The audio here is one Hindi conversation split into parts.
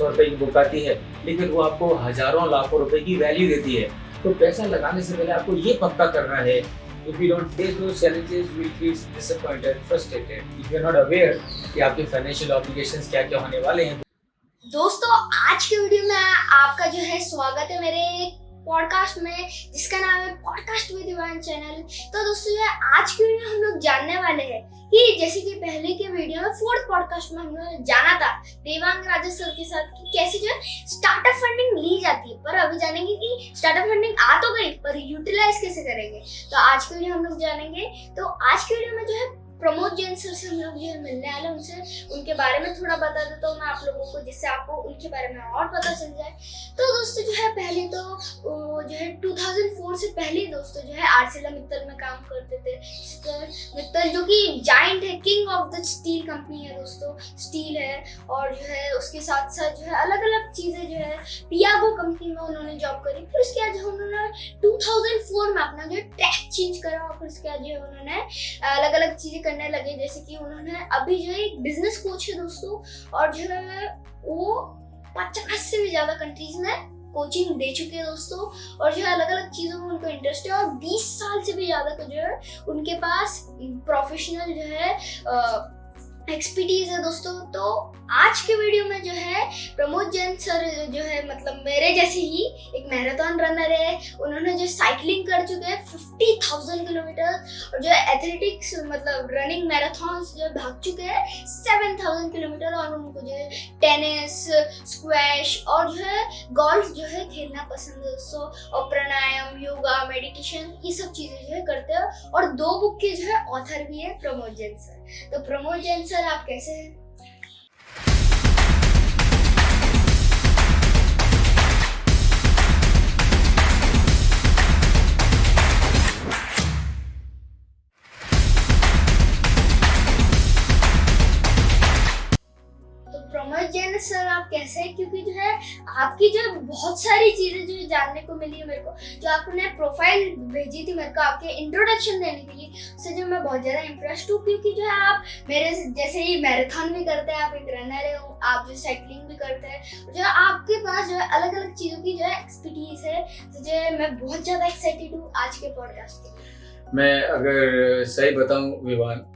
रुपए की बुक आती है, लेकिन वो आपको हजारों लाखों रुपए की वैल्यू देती है। तो पैसा लगाने से पहले आपको ये पक्का करना है, if you don't face those challenges, you will feel disappointed, frustrated. If you are not aware कि आपके फाइनेंशियल ऑब्लिगेशंस क्या-क्या होने वाले हैं। दोस्तों, आज के वीडियो में आपका जो है स्वागत है मेरे पॉडकास्ट में, जिसका नाम है पॉडकास्ट विद इवान चैनल। तो दोस्तों, जो है आज के वीडियो में हम लोग जानने वाले हैं कि जैसे कि पहले के वीडियो में फोर्थ पॉडकास्ट में हम लोग जाना था देवांग राजा सर के साथ कि कैसे जो है स्टार्टअप फंडिंग ली जाती है, पर अभी जानेंगे कि स्टार्टअप फंडिंग आ तो गई पर यूटिलाइज कैसे करेंगे। तो आज के वीडियो हम लोग जानेंगे। तो आज के वीडियो में जो है प्रमोद जैन सर से हम लोग जो है मिलने वाले, उनसे उनके बारे में थोड़ा बता देता हूँ मैं आप लोगों को, जिससे आपको उनके बारे में और पता चल जाए। तो दोस्तों जो है पहले तो जो है 2004 से पहले दोस्तों जो है आरसेलर मित्तल में काम करते थे। मित्तल जो कि जायंट है, king of the steel company है दोस्तों, स्टील है। और जो है उसके साथ साथ जो है अलग अलग चीजें जो है पियागो कंपनी में उन्होंने जॉब करी। फिर उसके बाद जो उन्होंने 2004 में अपना जो है ट्रैक चेंज करा, और फिर उसके बाद जो है उन्होंने अलग अलग चीजें करने लगे, जैसे कि उन्होंने अभी जो है एक बिजनेस कोच है दोस्तों, और जो है वो 50 से भी ज्यादा कंट्रीज में कोचिंग दे चुके हैं दोस्तों। और जो है अलग अलग चीजों में उनको इंटरेस्ट है, और 20 साल से भी ज्यादा का जो है उनके पास प्रोफेशनल जो है एक्सपर्टीज है दोस्तों। तो आज के वीडियो में जो है प्रमोद जैन सर जो है मतलब मेरे जैसे ही एक मैराथन रनर है, उन्होंने जो साइकिलिंग कर चुके हैं 50,000 किलोमीटर, और जो है एथलेटिक्स मतलब रनिंग मैराथन्स जो भाग चुके हैं 7,000 किलोमीटर, और उनको जो है टेनिस, स्क्वैश और जो है गोल्फ जो है खेलना पसंद है दोस्तों, और प्राणायाम, योगा, मेडिटेशन ये सब चीजें जो है करते हैं। और 2 बुक के जो है ऑथर भी है प्रमोद जैन सर। तो प्रमोद जैन सर आप कैसे हैं? जैन सर आप कैसे हैं? क्योंकि जो है आपकी जो बहुत सारी चीजें जो जानने को मिली है मेरे को, जो आपने प्रोफाइल भेजी थी मेरे को आपके इंट्रोडक्शन देने के लिए, उससे जो मैं बहुत ज्यादा इम्प्रेस्ड हूँ। क्योंकि जो है आप मेरे जैसे ही मैराथन भी करते हैं, आप एक रनर है, आप जो साइकिलिंग भी करते हैं, जो है आपके पास जो है अलग अलग चीजों की जो है एक्सपर्टीज है। तो जो है मैं बहुत ज्यादा एक्साइटेड हूँ आज के पॉडकास्ट के। मैं अगर सही बताऊं विवान,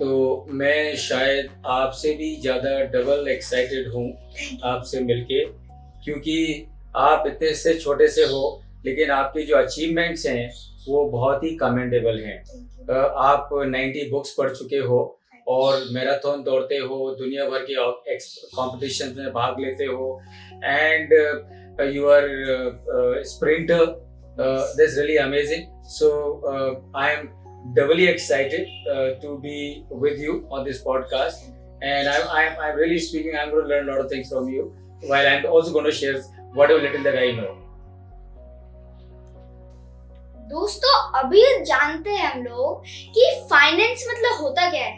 तो मैं शायद आपसे भी ज़्यादा डबल एक्साइटेड हूँ आपसे मिलके, क्योंकि आप इतने से छोटे से हो, लेकिन आपके जो अचीवमेंट्स हैं वो बहुत ही कमेंडेबल हैं। आप 90 बुक्स पढ़ चुके हो, और मैराथन दौड़ते हो, दुनिया भर के कॉम्पिटिशन में भाग लेते हो, and you are sprinter. That's really amazing. So I am doubly excited to be with you on this podcast, and I'm really speaking. I'm going to learn a lot of things from you, while I'm also going to share whatever little that I know. दोस्तों, अभी जानते हैं हम लोग कि फाइनेंस मतलब होता क्या है।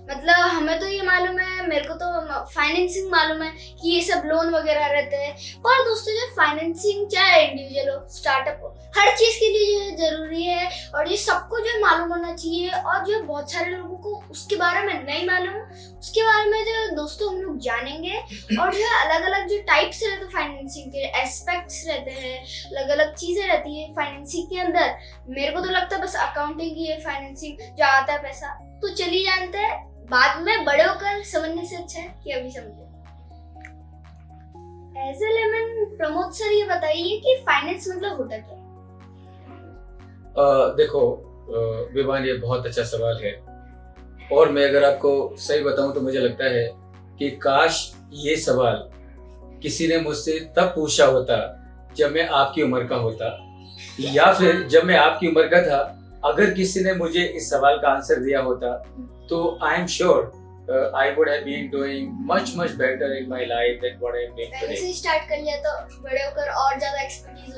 मतलब हमें तो ये मालूम है, मेरे को तो फाइनेंसिंग मालूम है कि ये सब लोन वगैरह रहते हैं, पर दोस्तों जो फाइनेंसिंग चाहे इंडिविजुअल हो, स्टार्टअप हो, हर चीज के लिए जो है जरूरी है, और ये सबको जो है मालूम होना चाहिए। और जो बहुत सारे लोगों को उसके बारे में नहीं मालूम, उसके बारे में जो दोस्तों हम लोग जानेंगे। और जो है अलग अलग जो टाइप्स रहते हैं फाइनेंसिंग के, एस्पेक्ट्स रहते हैं, अलग अलग चीजें रहती है फाइनेंसिंग के अंदर। मेरे को तो लगता है बस अकाउंटिंग ही है फाइनेंसिंग, जो आता है पैसा। तो चलिए जानते हैं, बाद में बड़े होकर समझने से अच्छा है कि अभी समझे। As a layman Pramod sir ये बताइए कि फाइनेंस मतलब होता क्या है? देखो विवान, ये बहुत अच्छा सवाल है, और मैं अगर आपको सही बताऊं तो मुझे लगता है कि काश ये सवाल किसी ने मुझसे तब पूछा होता जब मैं आपकी उम्र का होता, या फिर जब मैं आपकी उम्र का था। अगर किसी ने मुझे इस सवाल का आंसर दिया होता, तो I am sure I would have been doing much better in my life then what I am doing today. ऐसे स्टार्ट कर लिया तो बड़े होकर और ज्यादा एक्सपर्टीज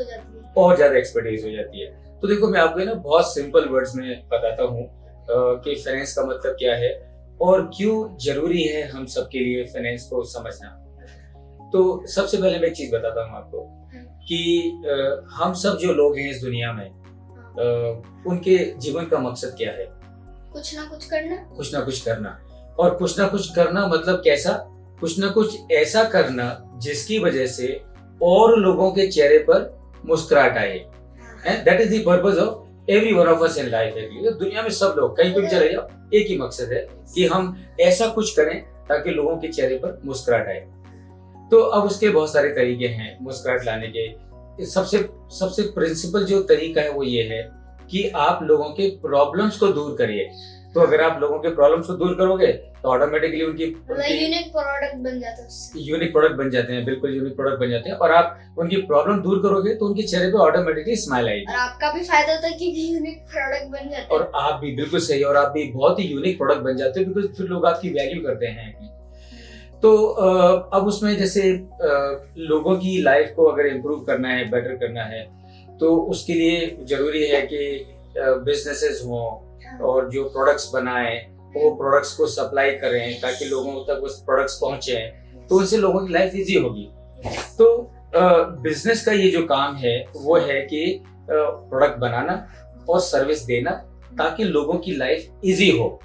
हो जाती है। तो देखो, मैं आपको ना बहुत सिंपल वर्ड्स में बताता हूँ कि फाइनेंस का मतलब क्या है, और क्यों जरूरी है हम सबके लिए फाइनेंस को समझना। तो सबसे पहले मैं एक चीज बताता हूँ आपको कि हम सब जो लोग हैं इस दुनिया में, उनके जीवन का मकसद क्या है? कुछ ना कुछ करना। और कुछ ना कुछ करना मतलब कैसा? कुछ ना कुछ ऐसा करना जिसकी वजह से और लोगों के चेहरे पर मुस्कुराहट आए। And that is the purpose of every one of us in life. दुनिया में सब लोग कहीं पे भी चले जाओ, एक ही मकसद है कि हम ऐसा कुछ करें ताकि लोगों के चेहरे पर मुस्कुराहट आए। तो अब उसके बहुत सारे तरीके हैं मुस्कुराहट लाने के। सबसे प्रिंसिपल जो तरीका है वो ये है कि आप लोगों के प्रॉब्लम्स को दूर करिए। तो अगर आप लोगों के प्रॉब्लम्स को दूर करोगे तो ऑटोमेटिकली उनकी यूनिक प्रोडक्ट बन जाता है उससे। यूनिक प्रोडक्ट बन जाते हैं, बिल्कुल यूनिक प्रोडक्ट बन जाते हैं। और आप उनकी प्रॉब्लम दूर करोगे तो उनके चेहरे पे ऑटोमेटिकली स्माइल आएगी और आपका भी फायदा होता है क्योंकि यूनिक प्रोडक्ट बन जाते हैं। और आप भी बिल्कुल सही, और आप भी बहुत ही यूनिक प्रोडक्ट बन जाते हो बिकॉज फिर लोग आपकी वैल्यू करते हैं। तो अब उसमें जैसे लोगों की लाइफ को अगर इम्प्रूव करना है, बेटर करना है, तो उसके लिए जरूरी है कि बिजनेसेस हों और जो प्रोडक्ट्स बनाएं वो प्रोडक्ट्स को सप्लाई करें ताकि लोगों तक उस प्रोडक्ट्स पहुंचे, तो उससे लोगों की लाइफ इजी होगी। तो बिजनेस का ये जो काम है वो है कि प्रोडक्ट बनाना और सर्विस देना ताकि लोगों की लाइफ इजी हो।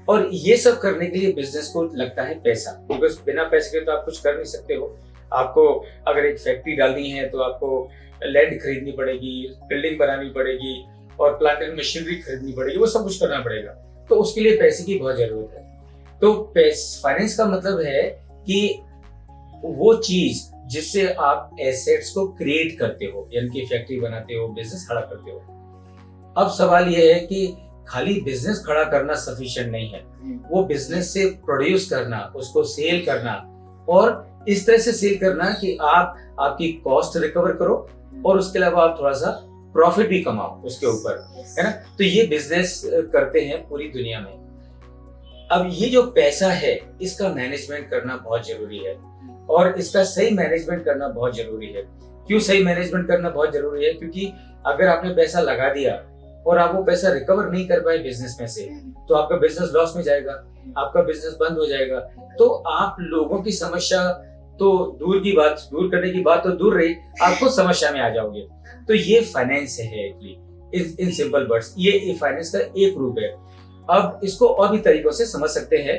और ये सब करने के लिए बिजनेस को लगता है पैसा, बिकॉज बिना पैसे के तो आप कुछ कर नहीं सकते हो। आपको अगर एक फैक्ट्री डालनी है तो आपको लैंड खरीदनी पड़ेगी, बिल्डिंग बनानी पड़ेगी और प्लांट एंड मशीनरी खरीदनी पड़ेगी, वो सब कुछ करना पड़ेगा। तो उसके लिए पैसे की बहुत जरूरत है। तो फाइनेंस का मतलब है कि वो चीज जिससे आप एसेट्स को क्रिएट करते हो, यानी कि फैक्ट्री बनाते हो, बिजनेस खड़ा करते हो। अब सवाल यह है कि खाली बिजनेस खड़ा करना सफिशिएंट नहीं है, वो बिजनेस से प्रोड्यूस करना, उसको सेल करना और इस तरह से सेल करना कि आप आपकी कॉस्ट रिकवर करो और उसके अलावा आप थोड़ा सा प्रॉफिट भी कमाओ उसके ऊपर, है ना। तो ये बिजनेस करते हैं पूरी दुनिया में। अब ये जो पैसा है इसका मैनेजमेंट करना बहुत जरूरी है और इसका सही मैनेजमेंट करना बहुत जरूरी है। क्यों सही मैनेजमेंट करना बहुत जरूरी है? क्योंकि अगर आपने पैसा लगा दिया और आप वो पैसा रिकवर नहीं कर पाए बिजनेस में से, तो आपका बिजनेस लॉस में जाएगा, आपका बिजनेस बंद हो जाएगा। तो आप लोगों की समस्या तो दूर करने की बात तो दूर रही, आपको समस्या में आ जाओगे। तो ये फाइनेंस है इन सिंपल वर्ड्स, ये फाइनेंस का एक रूप है। अब इसको और भी तरीकों से समझ सकते हैं,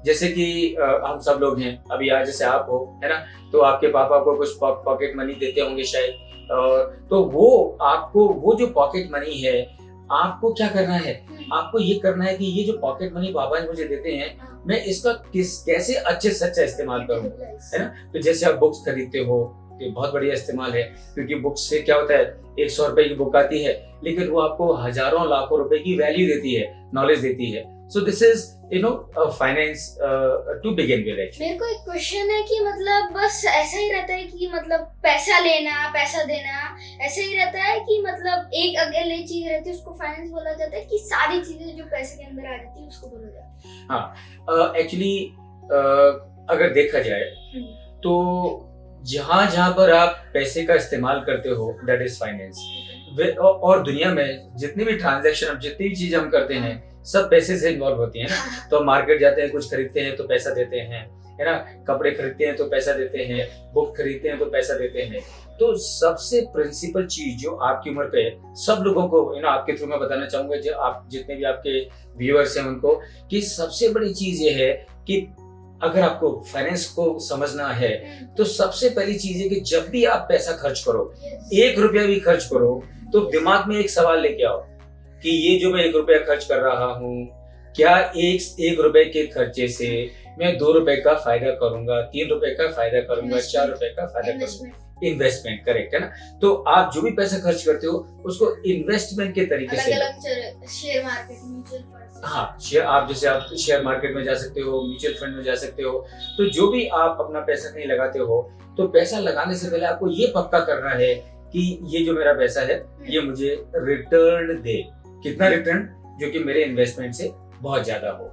जैसे कि हम सब लोग हैं, अभी आज जैसे आप हो, है ना, तो आपके पापा को कुछ पॉकेट मनी देते होंगे शायद, तो वो आपको वो जो पॉकेट मनी है आपको क्या करना है? आपको ये करना है कि ये जो पॉकेट मनी पापा जी मुझे देते हैं मैं इसका कैसे अच्छे से अच्छा इस्तेमाल करूं, है ना। तो जैसे आप बुक्स खरीदते हो, ये बहुत बढ़िया इस्तेमाल है, क्योंकि बुक्स से क्या होता है, 100 रुपए की बुक आती है लेकिन वो आपको हजारों लाखों रुपए की वैल्यू देती है, नॉलेज देती है। So this is finance to begin with. मेरे को एक क्वेश्चन है कि मतलब बस ऐसा ही रहता है कि मतलब पैसा लेना पैसा देना ऐसा ही रहता है कि मतलब एक अकेले चीज रहती है उसको फाइनेंस बोला जाता है कि सारी चीजें जो पैसे के अंदर आ जाती है उसको बोला जाता है? हाँ, एक्चुअली अगर देखा जाए तो जहां पर आप पैसे का इस्तेमाल करते हो दैट इज फाइनेंस। और दुनिया में जितनी भी ट्रांजैक्शन, जितनी भी चीज हम करते हैं सब पैसे से इन्वॉल्व होती है ना। तो हम मार्केट जाते हैं, कुछ खरीदते हैं तो पैसा देते हैं, है ना, कपड़े खरीदते हैं तो पैसा देते हैं, बुक खरीदते हैं तो पैसा देते हैं। तो सबसे प्रिंसिपल चीज जो आपकी उम्र पे सब लोगों को आपके थ्रू मैं बताना चाहूंगा, जो आप जितने भी आपके व्यूअर्स हैं उनको, कि सबसे बड़ी चीज ये है कि अगर आपको फाइनेंस को समझना है तो सबसे पहली चीज है कि जब भी आप पैसा खर्च करो, 1 रुपया भी खर्च करो, तो दिमाग में एक सवाल लेके आओ कि ये जो मैं 1 रुपया खर्च कर रहा हूँ, क्या एक रुपए के खर्चे से मैं 2 रुपए का फायदा करूंगा, 3 रुपए का फायदा करूंगा, 4 रुपए का फायदा करूंगा? इन्वेस्टमेंट, करेक्ट है ना। तो आप जो भी पैसा खर्च करते हो उसको इन्वेस्टमेंट के तरीके से, अलग-अलग शेयर मार्केट, म्यूचुअल फंड, हाँ शेयर, आप जैसे आप शेयर मार्केट में जा सकते हो, म्यूचुअल फंड में जा सकते हो। तो जो भी आप अपना पैसा कहीं लगाते हो तो पैसा लगाने से पहले आपको ये पक्का करना है कि ये जो मेरा पैसा है ये मुझे रिटर्न दे। कितना रिटर्न? जो कि मेरे इन्वेस्टमेंट से बहुत ज्यादा हो।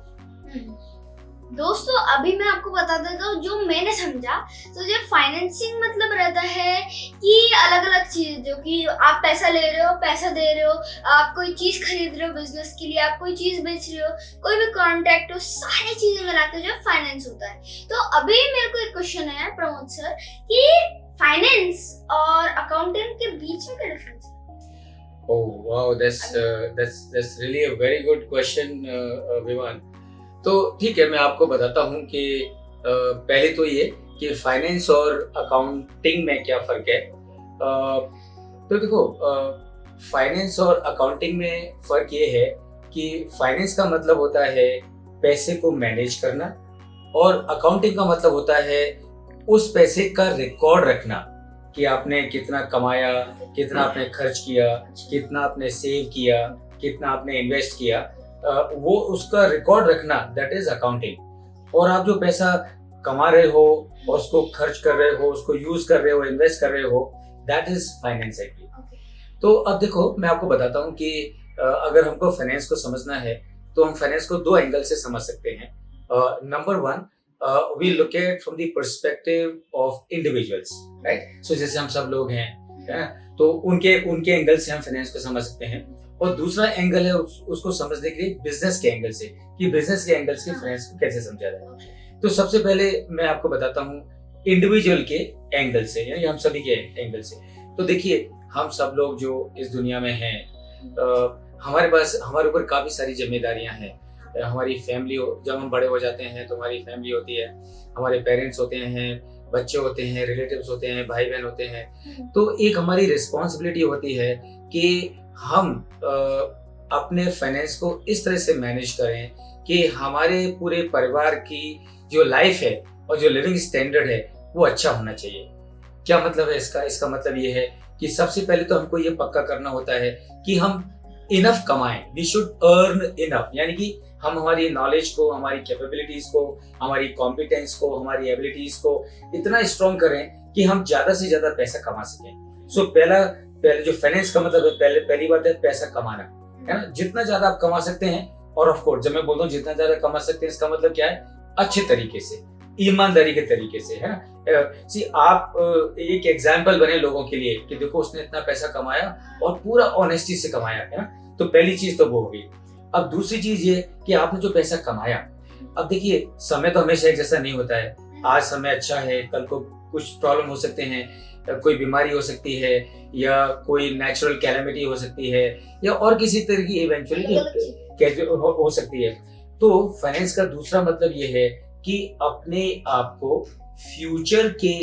दोस्तों अभी मैं आपको बता देता हूँ जो मैंने समझा। तो जो फाइनेंसिंग मतलब रहता है कि अलग अलग चीज, जो कि आप पैसा ले रहे हो, पैसा दे रहे हो, आप कोई चीज खरीद रहे हो बिजनेस के लिए, आप कोई चीज बेच रहे हो, कोई भी कॉन्ट्रैक्ट हो, सारी चीजें मिला के जो फाइनेंस होता है। तो अभी मेरे को एक क्वेश्चन है प्रमोद सर कि फाइनेंस और अकाउंटेंट के बीच में क्या डिफरेंस है? Oh wow, that's really a very good question, Vivaan. तो ठीक है, मैं आपको बताता हूँ कि पहले तो ये कि फाइनेंस और अकाउंटिंग में क्या फर्क है। तो देखो, फाइनेंस और अकाउंटिंग में फर्क ये है कि फाइनेंस का मतलब होता है पैसे को मैनेज करना, और अकाउंटिंग का मतलब होता है उस पैसे का रिकॉर्ड रखना कि आपने कितना कमाया, कितना आपने खर्च किया, कितना आपने सेव किया, कितना आपने इन्वेस्ट किया, वो उसका रिकॉर्ड रखना, दैट इज अकाउंटिंग। और आप जो पैसा कमा रहे हो और उसको खर्च कर रहे हो, उसको यूज कर रहे हो, इन्वेस्ट कर रहे हो, दैट इज फाइनेंस एक्चुअली। तो अब देखो, मैं आपको बताता हूँ कि अगर हमको फाइनेंस को समझना है तो हम फाइनेंस को दो एंगल से समझ सकते हैं। Number one, we look at from the perspective of individuals, right. So जैसे हम सब लोग हैं, तो उनके एंगल से हम फाइनेंस को समझ सकते हैं। और दूसरा एंगल है उसको समझने के लिए बिजनेस के एंगल से, कि बिजनेस के एंगल से फाइनेंस को कैसे समझा जाए। तो सबसे पहले मैं आपको बताता हूँ इंडिविजुअल के एंगल से, यानी हम सभी के एंगल से। तो देखिए, हम सब लोग जो इस दुनिया में हैं, हमारे ऊपर काफी सारी जिम्मेदारियां हैं। हमारी फैमिली, जब हम बड़े हो जाते हैं तो हमारी फैमिली होती है, हमारे पेरेंट्स होते हैं, बच्चे होते हैं, रिलेटिव्स होते हैं, भाई बहन होते हैं। तो एक हमारी रिस्पॉन्सिबिलिटी होती है कि हम अपने फाइनेंस को इस तरह से मैनेज करें कि हमारे पूरे परिवार की जो लाइफ है और जो लिविंग स्टैंडर्ड है वो अच्छा होना चाहिए। क्या मतलब है इसका मतलब ये है कि सबसे पहले तो हमको ये पक्का करना होता है कि हम इनफ कमाएं। वी शुड अर्न इनफ, यानी कि हम हमारी नॉलेज को, हमारी कैपेबिलिटीज को, हमारी कॉम्पिटेंस को, हमारी एबिलिटीज को इतना स्ट्रॉन्ग करें कि हम ज्यादा से ज्यादा पैसा कमा सकें। सो पहले जो फाइनेंस का मतलब है, पहली बात है पैसा कमाना, है ना। जितना ज्यादा आप कमा सकते हैं, और ऑफ कोर्स जब मैं बोलता हूँ जितना ज्यादा कमा सकते हैं, इसका मतलब क्या है, अच्छे तरीके से, ईमानदारी के तरीके से, है ना। सी आप एक एग्जाम्पल बने लोगों के लिए कि देखो उसने इतना पैसा कमाया और पूरा ऑनेस्टी से कमाया, है ना। तो पहली चीज तो वो होगी। अब दूसरी चीज ये कि आपने जो पैसा कमाया, अब देखिए समय तो हमेशा एक जैसा नहीं होता है। आज समय अच्छा है, कल को कुछ प्रॉब्लम हो सकते हैं, कोई बीमारी हो सकती है, या कोई नेचुरल कैलेमिटी हो सकती है, या और किसी तरह की इवेंचुअली हो सकती है। तो फाइनेंस का दूसरा मतलब ये है कि अपने आप को फ्यूचर के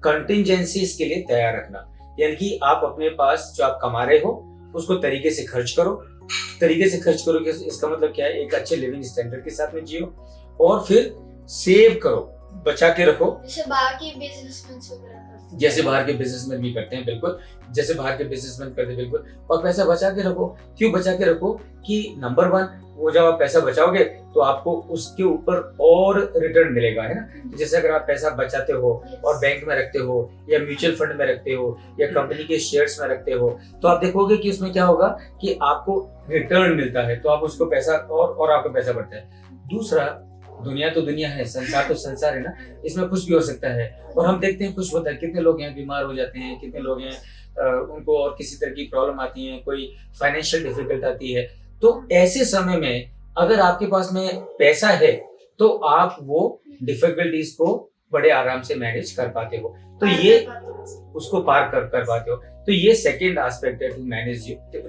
कंटिजेंसीज के लिए तैयार रखना, यानी कि आप अपने पास जो आप कमा रहे हो उसको तरीके से खर्च करो। कि इसका मतलब क्या है, एक अच्छे लिविंग स्टैंडर्ड के साथ में जियो, और फिर सेव करो, बचा के रखो, जैसे बाहर के बिजनेसमैन भी करते हैं, बिल्कुल जैसे बाहर के बिजनेसमैन करते हैं, बिल्कुल। और पैसा बचा के रखो। क्यों बचा के रखो? कि नंबर वन, वो जब आप पैसा बचाओगे तो आपको उसके ऊपर और रिटर्न मिलेगा, है ना। जैसे अगर आप पैसा बचाते हो और बैंक में रखते हो, या म्यूचुअल फंड में रखते हो, या कंपनी के शेयर्स में रखते हो, तो आप देखोगे कि उसमें क्या होगा कि आपको रिटर्न मिलता है, तो आप उसको पैसा और आपका पैसा बढ़ता है। दूसरा, दुनिया तो दुनिया है, संसार तो संसार है ना, इसमें कुछ भी हो सकता है। और हम देखते हैं कुछ होता है, कितने लोग हैं बीमार हो जाते हैं, कितने लोग हैं उनको और किसी तरह की प्रॉब्लम आती है, कोई फाइनेंशियल डिफिकल्ट आती है। तो ऐसे समय में अगर आपके पास में पैसा है तो आप वो डिफिकल्टीज को बड़े आराम से मैनेज कर पाते हो, तो ये उसको पार कर पाते हो। तो ये सेकेंड एस्पेक्ट है to manage,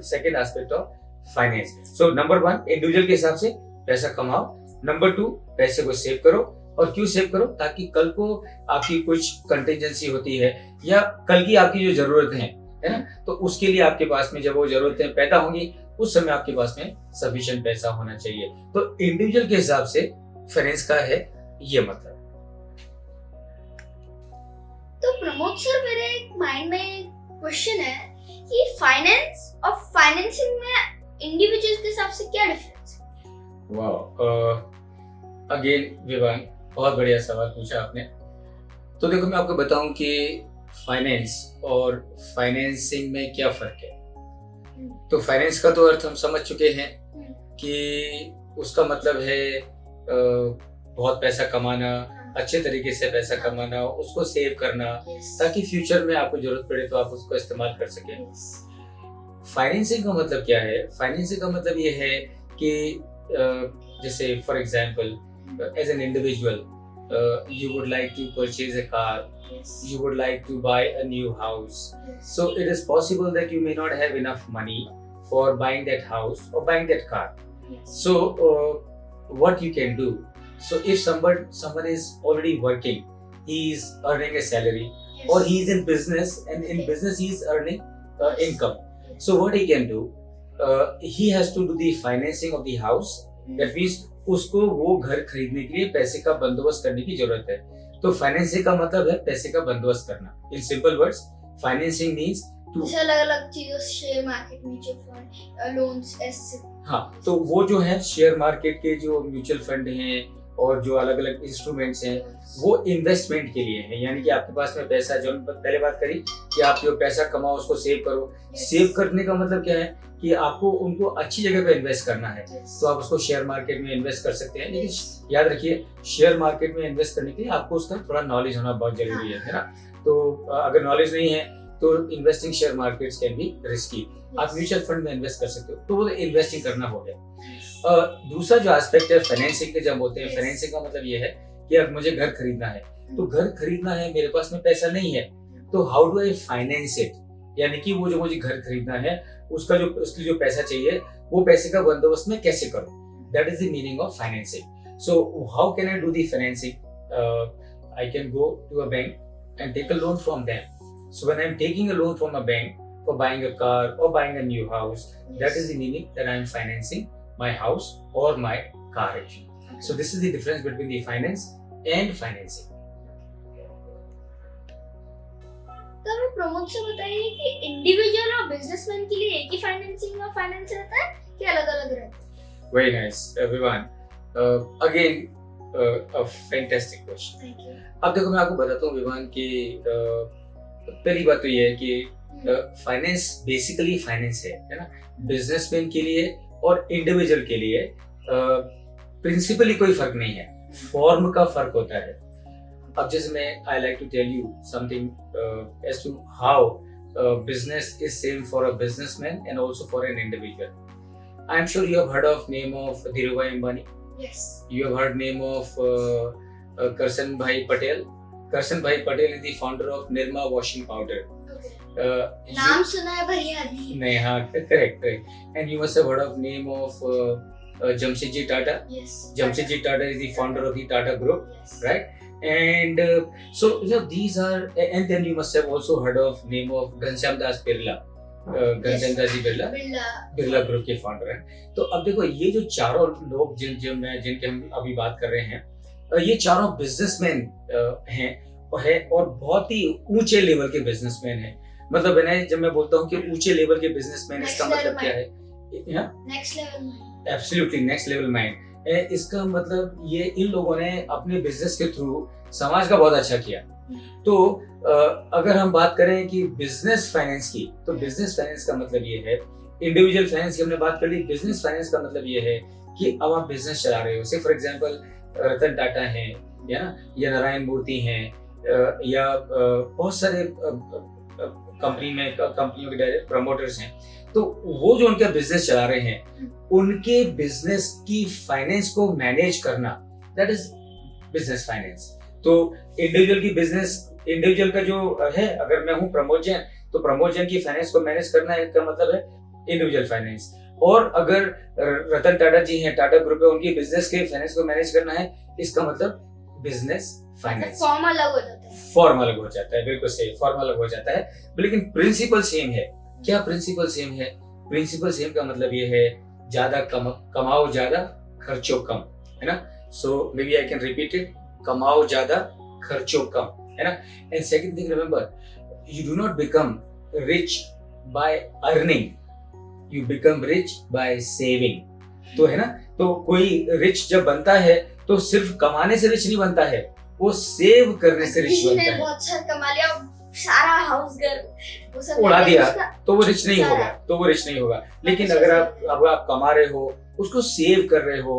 second aspect of finance. So number one, individual के हिसाब से पैसा कमाओ। नंबर टू, पैसे को सेव करो। और क्यों सेव करो? ताकि कल को आपकी कुछ कंटिजेंसी होती है, या कल की आपकी जो जरूरतें हैं, है ना, तो उसके लिए आपके पास में जब वो जरूरतें पैदा होंगी उस समय आपके पास में सफिशिएंट पैसा होना चाहिए। तो इंडिविजुअल के हिसाब से फाइनेंस का है ये मतलब। तो प्रमोद सर, मेरे माइंड में क्वेश्चन है कि फाइनेंस और फाइनेंसिंग में इंडिविजुअल के हिसाब से क्या डिफरेंस है? वाह, अगेन विवान, बहुत बढ़िया सवाल पूछा आपने। तो देखो, मैं आपको बताऊं कि फाइनेंस और फाइनेंसिंग में क्या फर्क है। तो फाइनेंस का तो अर्थ हम समझ चुके हैं कि उसका मतलब है बहुत पैसा कमाना, अच्छे तरीके से पैसा कमाना, उसको सेव करना, ताकि फ्यूचर में आपको जरूरत पड़े तो आप उसको इस्तेमाल कर सकें। फाइनेंसिंग का मतलब क्या है? फाइनेंसिंग का मतलब ये है कि जैसे for example, as an individual you would like to purchase a car, you would like to buy a new house, so it is possible that you may not have enough money for buying that house or buying that car. So what you can do, So if someone is already working, he is earning a salary, Yes. or he is in business, and in Okay. business he is earning income. Yes. So what he can do, he has to do the financing of the house. That means उसको वो घर खरीदने के लिए पैसे का बंदोबस्त करने की जरूरत है. तो फाइनेंसिंग का मतलब है पैसे का बंदोबस्त करना. In simple words, financing means to, जैसे अलग अलग चीजों, share market, mutual fund, loans, ऐसे. हाँ, तो वो जो है शेयर मार्केट के जो म्यूचुअल फंड हैं और जो अलग अलग इंस्ट्रूमेंट्स हैं, वो इन्वेस्टमेंट के लिए है. यानी कि आपके पास में पैसा, जो पहले बात करी कि आप जो पैसा कमाओ उसको सेव करो. सेव करने का मतलब क्या है कि आपको उनको अच्छी जगह पे इन्वेस्ट करना है. तो आप उसको शेयर मार्केट में इन्वेस्ट कर सकते हैं. लेकिन याद रखिए, शेयर मार्केट में इन्वेस्ट करने के लिए आपको उसका थोड़ा नॉलेज होना बहुत जरूरी है ना. तो अगर नॉलेज नहीं है तो investing share markets can be risky. आप म्यूचुअल फंड में इन्वेस्ट कर सकते हो, तो वो इन्वेस्टिंग करना हो गया. दूसरा जो एस्पेक्ट है फाइनेंसिंग के, जब होते हैं फाइनेंसिंग का मतलब ये है कि अब मुझे घर खरीदना है. तो घर खरीदना है, मेरे पास में पैसा नहीं है, तो how do I finance it. यानी कि वो जो मुझे घर खरीदना है उसका जो, उसके जो पैसा चाहिए, वो पैसे का बंदोबस्त मैं कैसे करूं. That is the meaning of financing. So how can I do the financing. I can go to a bank and take a loan from them. So when I am taking a loan from a bank for buying a car or buying a new house, that is the meaning that I am financing my house or my car actually. So this is the difference between the finance and financing. तो हमें प्रमोद से बताइए कि इंडिविजुअल और बिजनेसमैन के लिए एक ही फाइनेंसिंग और फाइनेंस रहता है कि अलग अलग रहता है? Very nice, everyone. Again, a fantastic question. Thank you. अब देखो, मैं आपको बताता हूँ विवान कि पहली बात तो ये है कि फाइनेंस बेसिकली फाइनेंस है ना. बिजनेसमैन के लिए और इंडिविजुअल के लिए प्रिंसिपली कोई फर्क नहीं है, फॉर्म का फर्क होता है. अब जैसे मैं I like to tell you something as to how business is same for a businessman and also for an individual. I am sure you have heard of name of Dhirubhai Ambani. Yes. You have heard name of Karsan Bhai Patel. Karsan Bhai Patel is the founder of Nirma washing powder. Okay. नाम सुना है पर याद नहीं. नहीं, हाँ, correct. And you must have heard of name of Jamshedji Tata. Yes. Jamshedji Tata is the founder of the Tata Group, Yes. right? And so these are, and then you must have also heard of name of Ghanshyam Das Birla. Ghanshyam Das ji Birla group के फाउंडर हैं. तो अब देखो, ये जो चारों लोग जिनके हम अभी बात कर रहे हैं, ये चारों बिजनेसमैन हैं और बहुत ही ऊंचे लेवल के बिजनेसमैन हैं. मतलब जब मैं बोलता हूँ कि ऊंचे लेवल के बिजनेसमैन, इसका मतलब क्या है? Next level mind. Absolutely next level mind. इसका मतलब ये, इन लोगों ने अपने बिजनेस के थ्रू समाज का बहुत अच्छा किया. तो अगर हम बात करें कि बिजनेस फाइनेंस की, तो बिजनेस फाइनेंस का मतलब ये है, इंडिविजुअल फाइनेंस की हमने बात कर ली. बिजनेस फाइनेंस का मतलब ये है कि अब आप बिजनेस चला रहे हो. से फॉर एग्जांपल रतन टाटा हैं, या नारायण मूर्ति हैं, या बहुत सारे कंपनियों के डायरेक्ट प्रमोटर्स हैं. तो वो जो उनका बिजनेस चला रहे हैं, उनके बिजनेस की फाइनेंस को मैनेज करना, दैट इज बिजनेस फाइनेंस. तो इंडिविजुअल का जो है, अगर मैं हूँ प्रमोद जैन, तो प्रमोद जैन की फाइनेंस को मैनेज करना का मतलब है इंडिविजुअल फाइनेंस. और अगर रतन टाटा जी हैं, टाटा ग्रुप है, उनकी बिजनेस के फाइनेंस को मैनेज करना है, इसका मतलब बिजनेस फाइनेंस. फॉर्म अलग हो जाता है. फॉर्म अलग हो जाता है, बिल्कुल सही, फॉर्म अलग हो जाता है, लेकिन प्रिंसिपल सेम है. क्या प्रिंसिपल सेम है? प्रिंसिपल सेम का मतलब ये है, ज्यादा कमाओ ज्यादा, खर्चो कम, है ना. So maybe I can repeat it. कमाओ ज्यादा, खर्चो कम, है ना. And second thing, remember, you do not become rich by earning, you become rich by saving. तो है ना, तो कोई रिच जब बनता है तो सिर्फ कमाने से रिच नहीं बनता है, वो सेव करने से रिच बनता है. बहुत सारा कमा लिया, सारा हाउस घर वो सब उड़ा दिया, तो वो रिच नहीं होगा. लेकिन अगर आप कमा रहे हो, उसको सेव कर रहे हो,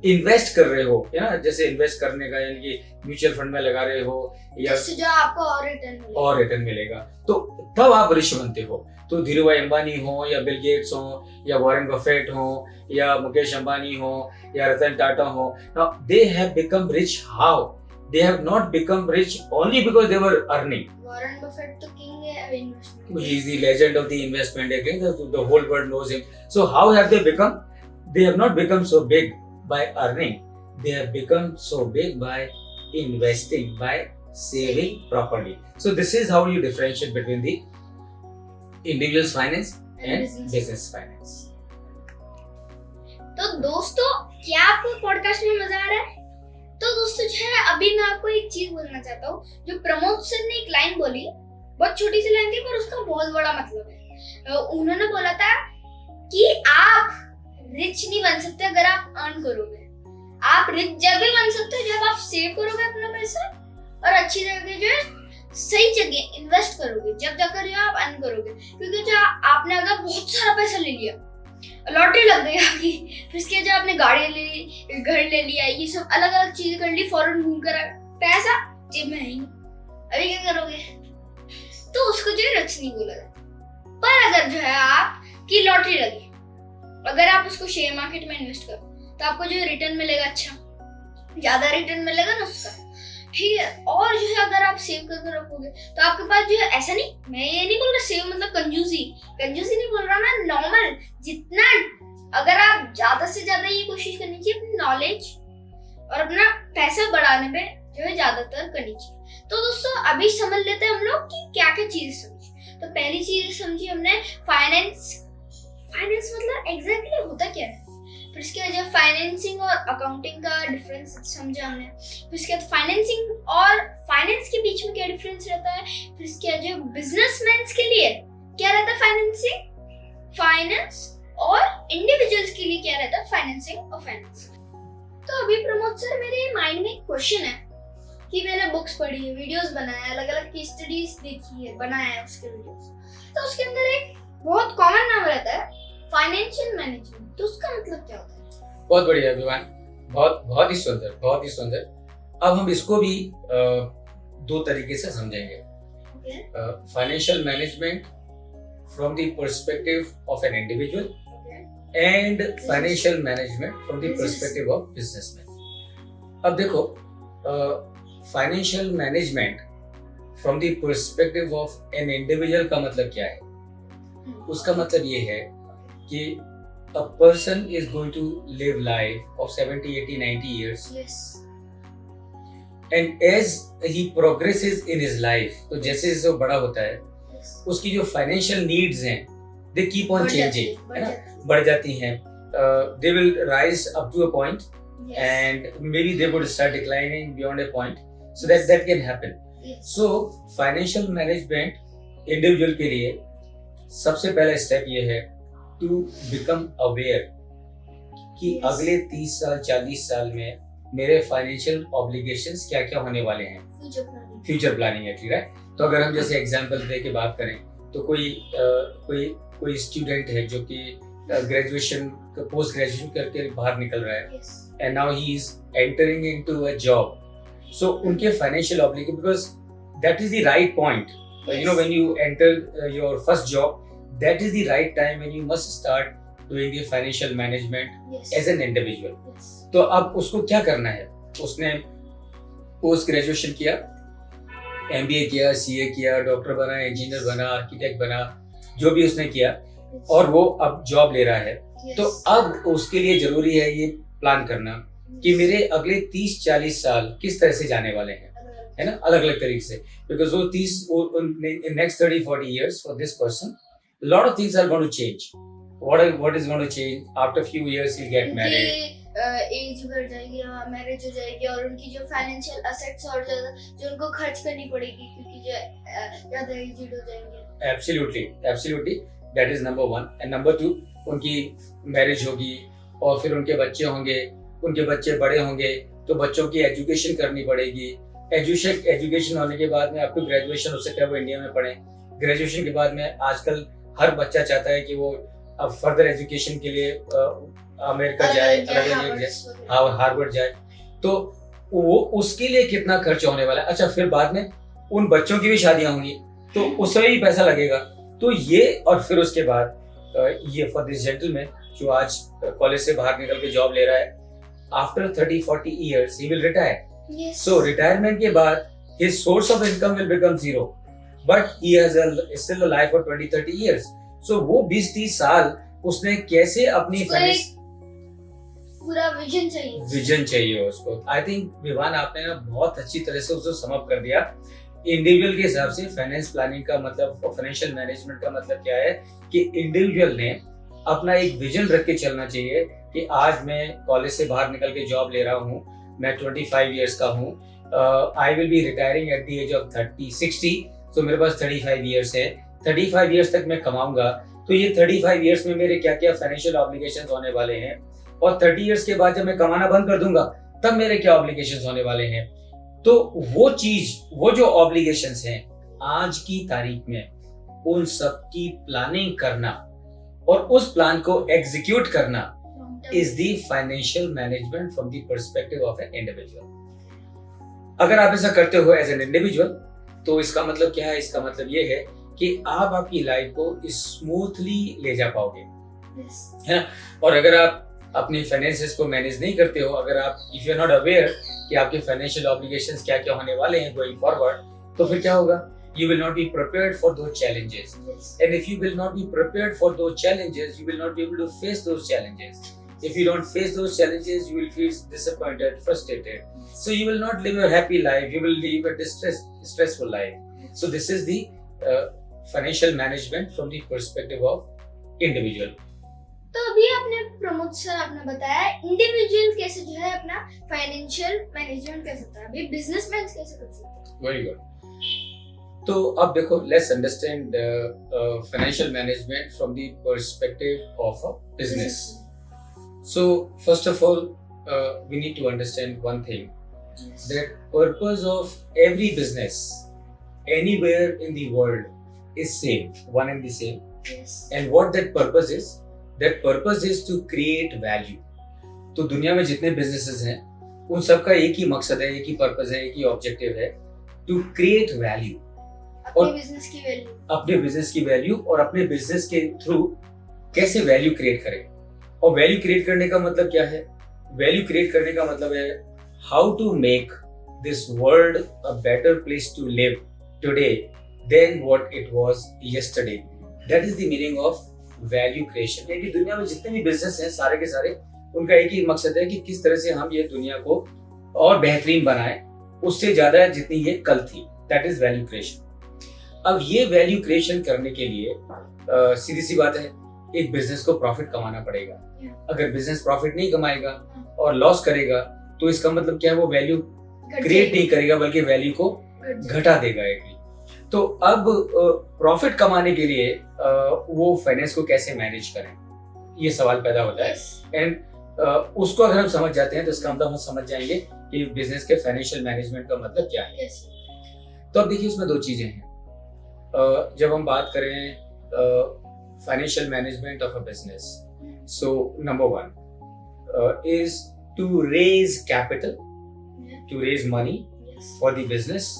इन्वेस्ट कर रहे हो, है ना. जैसे इन्वेस्ट करने का, यानी कि म्यूचुअल फंड में लगा रहे हो, या जो आपको और रिटर्न मिलेगा, तो तब आप रिच बनते हो. तो धीरूभाई अंबानी हो, या बिल गेट्स हो, या वॉरेन बफेट हो, या मुकेश अंबानी हो, या रतन टाटा हो, now they have become rich. How? They have not become rich only because they were earning. Warren Buffett तो king है investment. He is the legend of the investment. Again, the whole world knows him. So how have they become? They have not become so big by earning. they have become so big by investing, by saving properly. So this is how you differentiate between the individual's finance and business finance. तो दोस्तों, क्या आपको पॉडकास्ट में मजा आ रहा है? तो दोस्तों जो है, अभी मैं आपको एक चीज बोलना चाहता हूँ। जो प्रमोद सर ने एक लाइन बोली, बहुत छोटी सी लाइन थी पर उसका बहुत बड़ा मतलब है। उन्होंने बोला था कि आप रिच नहीं बन सकते अगर आप अर्न करोगे। आप रिच जब भी बन सकते हो जब आप सेव करोगे अपना पैसा और अच्छी जगह जो है सही जगह इन्वेस्ट करोगे, जब जाकर जो आप अर्न करोगे। क्योंकि जो आपने अगर बहुत सारा पैसा ले लिया, लॉटरी लग गई आपकी, फिर इसके जो आपने गाड़ी ले ली, घर ले लिया, ये सब अलग अलग चीजें कर ली, फॉरेन घूम कर आए, पैसा जेब में है ही, अभी क्या करोगे? तो उसको जो है रिच नहीं बोला जाता। पर अगर जो है आपकी लॉटरी लगी, अगर आप उसको शेयर मार्केट में इन्वेस्ट करो तो आपको जो रिटर्न मिलेगा, अच्छा ज्यादा रिटर्न मिलेगा ना उसका, ठीक है। और जो है अगर आप सेव करके रखोगे तो आपके पास जो है, ऐसा नहीं, मैं ये नहीं बोल रहा सेव मतलब कंजूसी नहीं बोल रहा मैं, नॉर्मल जितना, अगर आप ज्यादा से ज्यादा ये कोशिश करनी चाहिए अपनी नॉलेज और अपना पैसा बढ़ाने पे जो है ज्यादातर करनी चाहिए। तो दोस्तों अभी समझ लेते हैं हम लोग कि क्या क्या चीजें समझी। तो पहली चीज समझी हमने फाइनेंस मतलब एग्जैक्टली होता क्या है। फिर इसके बाद फाइनेंसिंग और अकाउंटिंग का डिफरेंस समझा हमने। फिर इसके बाद फाइनेंसिंग और फाइनेंस के बीच में क्या डिफरेंस रहता है। फिर इसके बाद जो बिजनेसमैन के लिए क्या रहता है फाइनेंस, और इंडिविजुअल्स के लिए क्या रहता है फाइनेंसिंग और फाइनेंस। तो अभी प्रमोद सर, मेरे माइंड में एक क्वेश्चन है कि मैंने बुक्स पढ़ी है, वीडियोस बनाया, अलग अलग केस स्टडीज देखी है, बनाया है उसके वीडियोस। तो उसके अंदर एक बहुत कॉमन नाम रहता है फाइनेंशियल मैनेजमेंट। तो उसका मतलब क्या होता है? बहुत बढ़िया विवान, बहुत ही सुंदर। अब हम इसको भी दो तरीके से समझेंगे। Financial management from the perspective of an individual and financial management from the perspective of businessman. अब देखो, financial management from the perspective of an individual का मतलब क्या है? उसका मतलब ये है कि a person is going to live life of 70, 80, 90 years. Yes. And as he progresses in his life, तो जैसे जैसे वो बड़ा होता है, Yes. उसकी जो फाइनेंशियल नीड्स हैं, they keep on changing, है ना, बढ़ जाती हैं. They will rise up to a point, Yes. and maybe they would start declining beyond a point. So that can happen. Yes. So financial management individual के लिए सबसे पहला स्टेप ये है टू बिकम अवेयर कि Yes. अगले 30 साल 40 साल में मेरे फाइनेंशियल ऑब्लिगेशंस क्या क्या होने वाले हैं। फ्यूचर प्लानिंग है, ठीक है। तो अगर हम जैसे एग्जांपल दे के बात करें तो कोई स्टूडेंट है जो कि ग्रेजुएशन पोस्ट ग्रेजुएशन करके बाहर निकल रहा है and now he is entering into a job. So उनके financial obligation, because that is the right point, you know, when you enter your first job, that is the right time when you must start doing the financial management as an individual. तो अब उसको क्या करना है? उसने पोस्ट ग्रेजुएशन किया, MBA किया, CA किया, डॉक्टर बना, इंजीनियर बना, आर्किटेक्ट बना, जो भी उसने किया, और वो अब जॉब ले रहा है। तो अब उसके लिए जरूरी है ये प्लान करना कि मेरे अगले 30-40 साल किस तरह से जाने वाले हैं, है ना, अलग अलग तरीके से। बिकॉज वो next 30-40 years for this person, a lot of things are going to change. What is going to change? After few years he'll get married. Age बढ़ जाएगी, मैरिज हो जाएगी, और उनकी जो फाइनेंशियल असेट्स और जो उनको खर्च करनी पड़ेगी क्योंकि जो ज्यादा एज्ड हो जाएंगे। Absolutely. That is number 1. And number 2, उनकी मैरिज होगी और फिर उनके बच्चे होंगे, उनके बच्चे बड़े होंगे तो बच्चों की एजुकेशन करनी पड़ेगी। एजुकेशन होने के बाद में आपको ग्रेजुएशन हो सकता है वो इंडिया में पढ़े। ग्रेजुएशन के बाद में आजकल हर बच्चा चाहता है कि वो अब फर्दर एजुकेशन के लिए अमेरिका जाए, अलग जाए, हार्वर्ड जाए। तो वो उसके लिए कितना खर्च होने वाला है। अच्छा, फिर बाद में उन बच्चों की भी शादियां होंगी तो उसमें भी पैसा लगेगा। तो ये, और फिर उसके बाद ये फॉर दिस जेंटलमैन जो आज कॉलेज से बाहर निकल के जॉब ले रहा है, after 30-40 years he will retire. So retirement के बाद his source of income will become zero, but he has still a life for 20-30 years. So वो 20-30 साल उसने कैसे अपनी पूरा विजन चाहिए। विजन चाहिए उसको। आई थिंक विवान आपने ना बहुत अच्छी तरह से उसको सम अप कर दिया। इंडिविजुअल के हिसाब से फाइनेंस प्लानिंग का मतलब और फाइनेंशियल मैनेजमेंट का मतलब क्या है कि इंडिविजुअल ने अपना एक विजन रख के चलना चाहिए कि आज मैं कॉलेज से बाहर निकल के जॉब ले रहा हूँ, मैं 25 इयर्स का हूँ, I will be retiring at the age of 30-60, तो मेरे पास 35 इयर्स है, 35 इयर्स तक मैं कमाऊंगा, तो ये 35 इयर्स में मेरे क्या क्या फाइनेंशियल ऑब्लिगेशंस होने वाले हैं, और 30 इयर्स के बाद जब मैं कमाना बंद कर दूंगा तब मेरे क्या ऑब्लिगेशंस होने वाले हैं। तो वो चीज, वो जो ऑब्लिगेशंस हैं आज की तारीख में, उन सब की प्लानिंग करना और उस प्लान को एग्जीक्यूट करना is the financial management from the perspective of an individual. अगर आप ऐसा करते हो एज एन इंडिविजुअल, तो इसका मतलब क्या है? इसका मतलब ये है कि आप आपकी लाइफ को स्मूथली ले जा पाओगे, है ना। और अगर आप अपनी फाइनेंसेस को मैनेज नहीं करते हो, अगर आप if you are not aware कि आपके फाइनेंशियल ऑब्लिगेशंस क्या क्या होने वाले हैं गोइंग फॉरवर्ड, तो फिर क्या होगा? You will not be prepared for those challenges. Yes. And if you will not be prepared for those challenges, you will not be able to face those challenges. If you don't face those challenges, you will feel disappointed, frustrated. So you will not live a happy life. You will live a stressful life. So this is the financial management from the perspective of individual. तो अभी आपने प्रमोद सर आपने बताया इंडिविजुअल कैसे जो है अपना फाइनेंशियल मैनेजमेंट कर सकता है, अभी बिजनेसमैन कैसे कर सकता है। Very good. तो अब देखो, let's understand financial management from the perspective of a business. So first of all we need to understand one thing, that purpose of every business anywhere in the world is same, one and the same. And what that purpose is, that purpose is to create value. तो दुनिया में जितने बिजनेसेस हैं उन सबका एक ही मकसद है, एक ही पर्पस है, एक ही ऑब्जेक्टिव है, टू क्रिएट वैल्यू, अपने बिजनेस की वैल्यू, अपने बिजनेस की वैल्यू, और अपने बिजनेस के थ्रू कैसे वैल्यू क्रिएट करें। और वैल्यू क्रिएट करने का मतलब क्या है? वैल्यू क्रिएट करने का मतलब है how to make this world a better place to live today then what it was yesterday. That is the meaning of value creation. यानी दुनिया में जितने भी बिजनेस हैं सारे के सारे, उनका एक ही मकसद है कि किस तरह से हम ये दुनिया को और बेहतरीन बनाएं, उससे ज्यादा जितनी ये कल थी। That is value creation. अब ये वैल्यू क्रिएशन करने के लिए सीधी सी बात है, एक बिजनेस को प्रॉफिट कमाना पड़ेगा। अगर बिजनेस प्रॉफिट नहीं कमाएगा और लॉस करेगा, तो इसका मतलब क्या है? वो वैल्यू क्रिएट नहीं करेगा बल्कि वैल्यू को घटा देगा एक। तो अब प्रॉफिट कमाने के लिए वो फाइनेंस को कैसे मैनेज करें, ये सवाल पैदा होता है। एंड उसको अगर हम समझ जाते हैं तो इसका मतलब हम समझ जाएंगे कि बिजनेस के फाइनेंशियल मैनेजमेंट का मतलब क्या है। तो अब देखिए, उसमें दो चीजें हैं। जब हम बात करें financial management of a business, so number one is to raise capital, to raise money for the business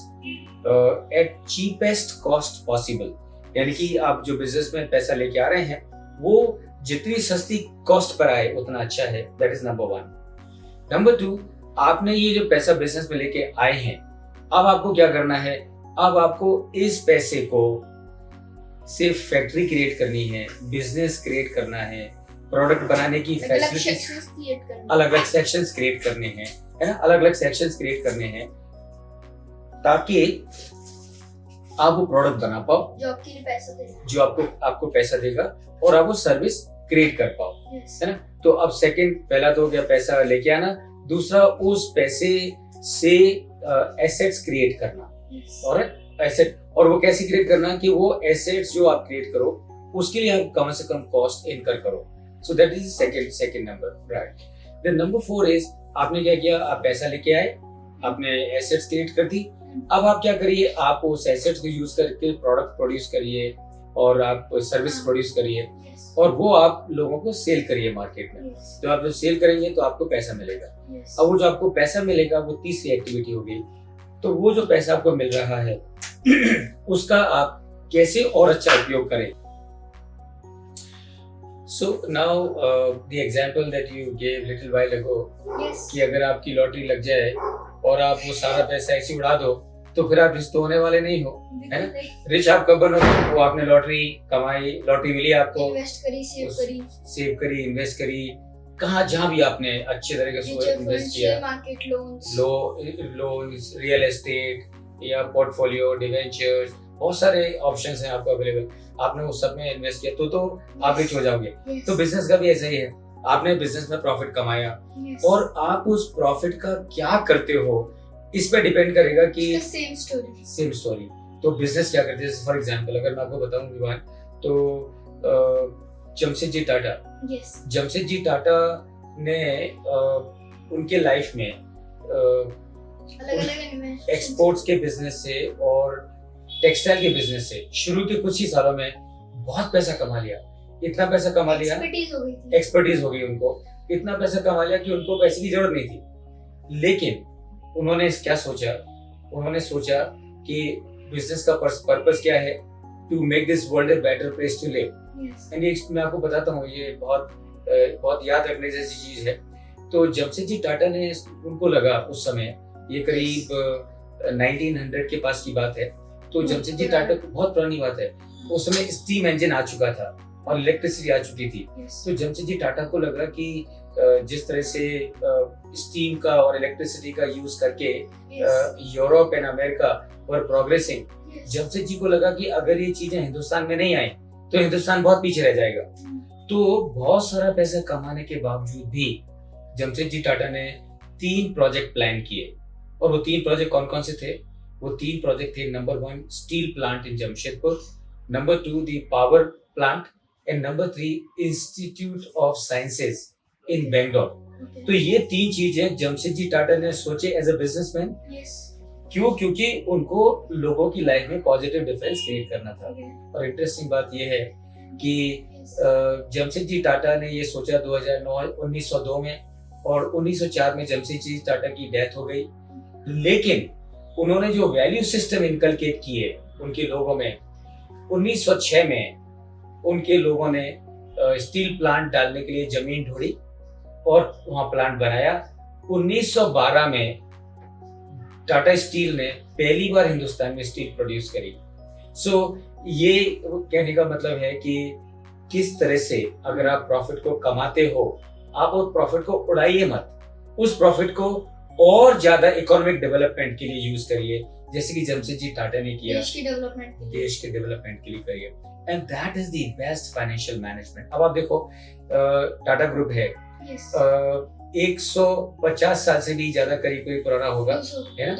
at cheapest cost possible. यानी कि आप जो बिजनेस में पैसा लेके आ रहे हैं वो जितनी सस्ती कॉस्ट पर आए उतना अच्छा है। That is number one. Number two, आपने ये जो पैसा बिजनेस में लेके आए हैं, अब आपको क्या करना है? अब आपको इस पैसे को सिर्फ फैक्ट्री क्रिएट करनी है, बिजनेस क्रिएट करना है, प्रोडक्ट बनाने की फैसिलिटीज, अलग अलग सेक्शंस क्रिएट करने हैं, है ना, अलग अलग सेक्शंस क्रिएट करने हैं, ताकि आप वो प्रोडक्ट बना पाओ जो आपके लिए पैसा देगा, जो आपको पैसा देगा, और आप वो सर्विस क्रिएट कर पाओ, है ना। तो अब सेकंड, पहला तो हो गया पैसा लेके आना, दूसरा उस पैसे से एसेट्स क्रिएट करना, और एसेट, और वो कैसे क्रिएट करना कि वो एसेट्स जो आप क्रिएट करो उसके लिए आप कम से कम कॉस्ट इनकर करो। So that is second number, right. Then number 4 is, आपने क्या किया? आप पैसा लेके आए, आपने एसेट्स क्रिएट कर दी। अब आप क्या करिए? आप उस एसेट्स को यूज करके प्रोडक्ट प्रोड्यूस करिए और आप सर्विस प्रोड्यूस करिए, और वो आप लोगों को सेल करिए मार्केट में। तो आप जब सेल करेंगे तो आपको पैसा मिलेगा। अब वो जो आपको पैसा मिलेगा वो तीसरी एक्टिविटी होगी। तो वो जो पैसा आपको मिल रहा है उसका आप कैसे और अच्छा उपयोग करें। So now the example that you gave little while ago, कि अगर आपकी लॉटरी लग जाए और आप वो सारा पैसा ऐसे उड़ा दो तो फिर आप रिच तो होने वाले नहीं हो, है ना। रिच आप कब बनोगे? वो आपने लॉटरी कमाई, लॉटरी मिली आपको, इन्वेस्ट करी, सेव करी, इन्वेस्ट करी, कहाँ जहाँ भी आपने अच्छे तरीके से इन्वेस्ट किया, market loans, loans, real estate या पोर्टफोलियो, डिवेंचर्स, बहुत सारे ऑप्शंस हैं आपको अवेलेबल, आपने उस सब में इन्वेस्ट किया तो आप रिच हो जाओगे। तो बिजनेस का भी ऐसा ही है, आपने बिजनेस में प्रॉफिट कमाया और आप उस प्रॉफिट का क्या करते हो इस पे डिपेंड करेगा कि सेम स्टोरी। तो बिजनेस क्या करते हैं, फॉर एग्जांपल अगर मैं आपको बताऊं विवान, तो जमशेदजी टाटा ने उनके लाइफ में अलग-अलग एक्सपोर्ट्स के बिजनेस से और टेक्सटाइल के बिजनेस से शुरू के कुछ ही सालों में बहुत पैसा कमा लिया, इतना पैसा कमा लिया, एक्सपर्टीज हो गई उनको, इतना पैसा कमा लिया कि उनको पैसे की जरूरत नहीं थी। लेकिन उन्होंने क्या सोचा, उन्होंने सोचा कि बिजनेस का पर्पस क्या है, to make this world a better place to live. And ये मैं आपको बताता हूँ, ये बहुत याद रखने जैसी चीज है। तो जमशेदजी टाटा ने, उनको लगा उस समय, ये करीब 1900 के पास की बात है, तो जमशेदजी टाटा को, बहुत पुरानी बात है, उस समय स्टीम इंजन आ चुका था और इलेक्ट्रिसिटी आ चुकी थी। तो जमशेदजी टाटा को लगा कि जिस तरह से स्टीम का और इलेक्ट्रिसिटी का यूज करके Europe and America were progressing, Jamshedji को लगा कि अगर ये चीजें हिंदुस्तान में नहीं आई तो हिंदुस्तान बहुत पीछे रह जाएगा। तो बहुत सारा पैसा कमाने के बावजूद भी जमशेदजी टाटा ने 3 प्रोजेक्ट प्लान किए, और वो 3 प्रोजेक्ट कौन कौन से थे? वो 3 प्रोजेक्ट थे, number 1 steel plant in Jamshedpur, number 2 the power plant, and number 3 institute of sciences इन बेंगलोर। तो ये 3 चीजें जमशेदजी टाटा ने सोचे एज अ बिजनेसमैन। क्यों? क्योंकि उनको लोगों की लाइफ में पॉजिटिव डिफरेंस क्रिएट करना था। और इंटरेस्टिंग बात ये है कि जमशेदजी टाटा ने ये सोचा 1902 में, और 1904 में जमशेदजी टाटा की डेथ हो गई। लेकिन उन्होंने जो वैल्यू सिस्टम इनकलकेट किए उनके लोगों में, 1906 में उनके लोगों ने स्टील प्लांट डालने के लिए जमीन ढूंढी और वहां प्लांट बनाया। 1912 में टाटा स्टील ने पहली बार हिंदुस्तान में स्टील प्रोड्यूस करी। सो ये कहने का मतलब है कि किस तरह से अगर आप प्रॉफिट को कमाते हो, आप उस प्रॉफिट को उड़ाइए मत, उस प्रॉफिट को और ज्यादा इकोनॉमिक डेवलपमेंट के लिए यूज करिए, जैसे कि जमशेदजी टाटा ने किया, देश के डेवलपमेंट के लिए करिए। And that is the best financial management. अब आप देखो, टाटा ग्रुप है, 150 साल से भी ज्यादा करीब पुराना होगा, है ना?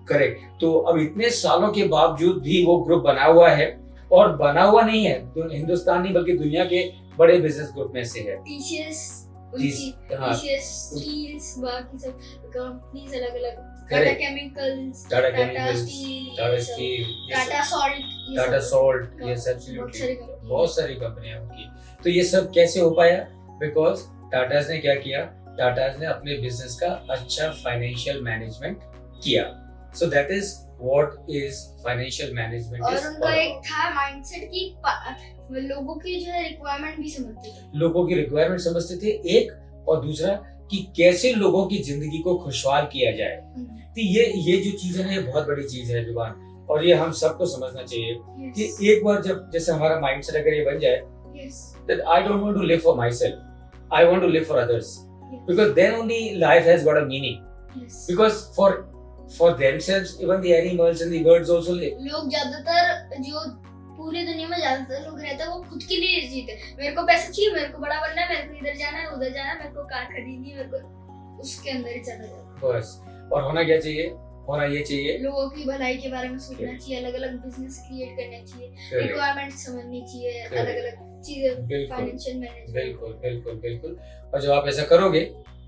करेक्ट। तो अब इतने सालों के बावजूद भी वो ग्रुप बना हुआ है, और बना हुआ नहीं है तो हिंदुस्तान नहीं बल्कि दुनिया के बड़े बिजनेस ग्रुप में से है। बाकी सब कंपनीज अलग-अलग, Tata chemicals, Tata steel, Tata salt, yes absolutely, बहुत सारी कंपनियां उनकी। तो ये सब कैसे हो पाया? बिकॉज टाटाज ने क्या किया, टाटाज ने अपने बिजनेस का अच्छा फाइनेंशियल मैनेजमेंट किया। सो that is what is financial management. और उनका एक था माइंडसेट कि लोगों की जो है रिक्वायरमेंट भी समझते थे, लोगों की रिक्वायरमेंट समझते थे, एक, और दूसरा कि कैसे लोगों की जिंदगी को खुशहाल किया जाए। तो ये जो चीज है ना, ये बहुत बड़ी चीज है जुबान, और ये हम सबको समझना चाहिए कि एक बार जब जैसे हमारा माइंडसेट अगर ये बन जाए, that I don't want to live for myself, I want to live for others, because then only life has got a meaning. Because for themselves even the animals and the birds also live. लोग ज्यादातर जो पूरी दुनिया में ज्यादातर लोग रहते हैं वो खुद के लिए जीते हैं। मेरे को पैसा चाहिए, मेरे को बड़ा बनना है, मेरे को इधर जाना है, उधर जाना है, मेरे को कार खरीदनी है, मेरे को उसके अंदर ही चला जाता है बस। और होना क्या चाहिए? होना ये चाहिए, लोगों की भलाई के बारे में सोचना चाहिए, अलग-अलग बिजनेस क्रिएट करना चाहिए, रिक्वायरमेंट समझनी चाहिए, अलग-अलग चीजें, फाइनेंशियल मैनेजमेंट। बिल्कुल। और जब आप ऐसा करोगे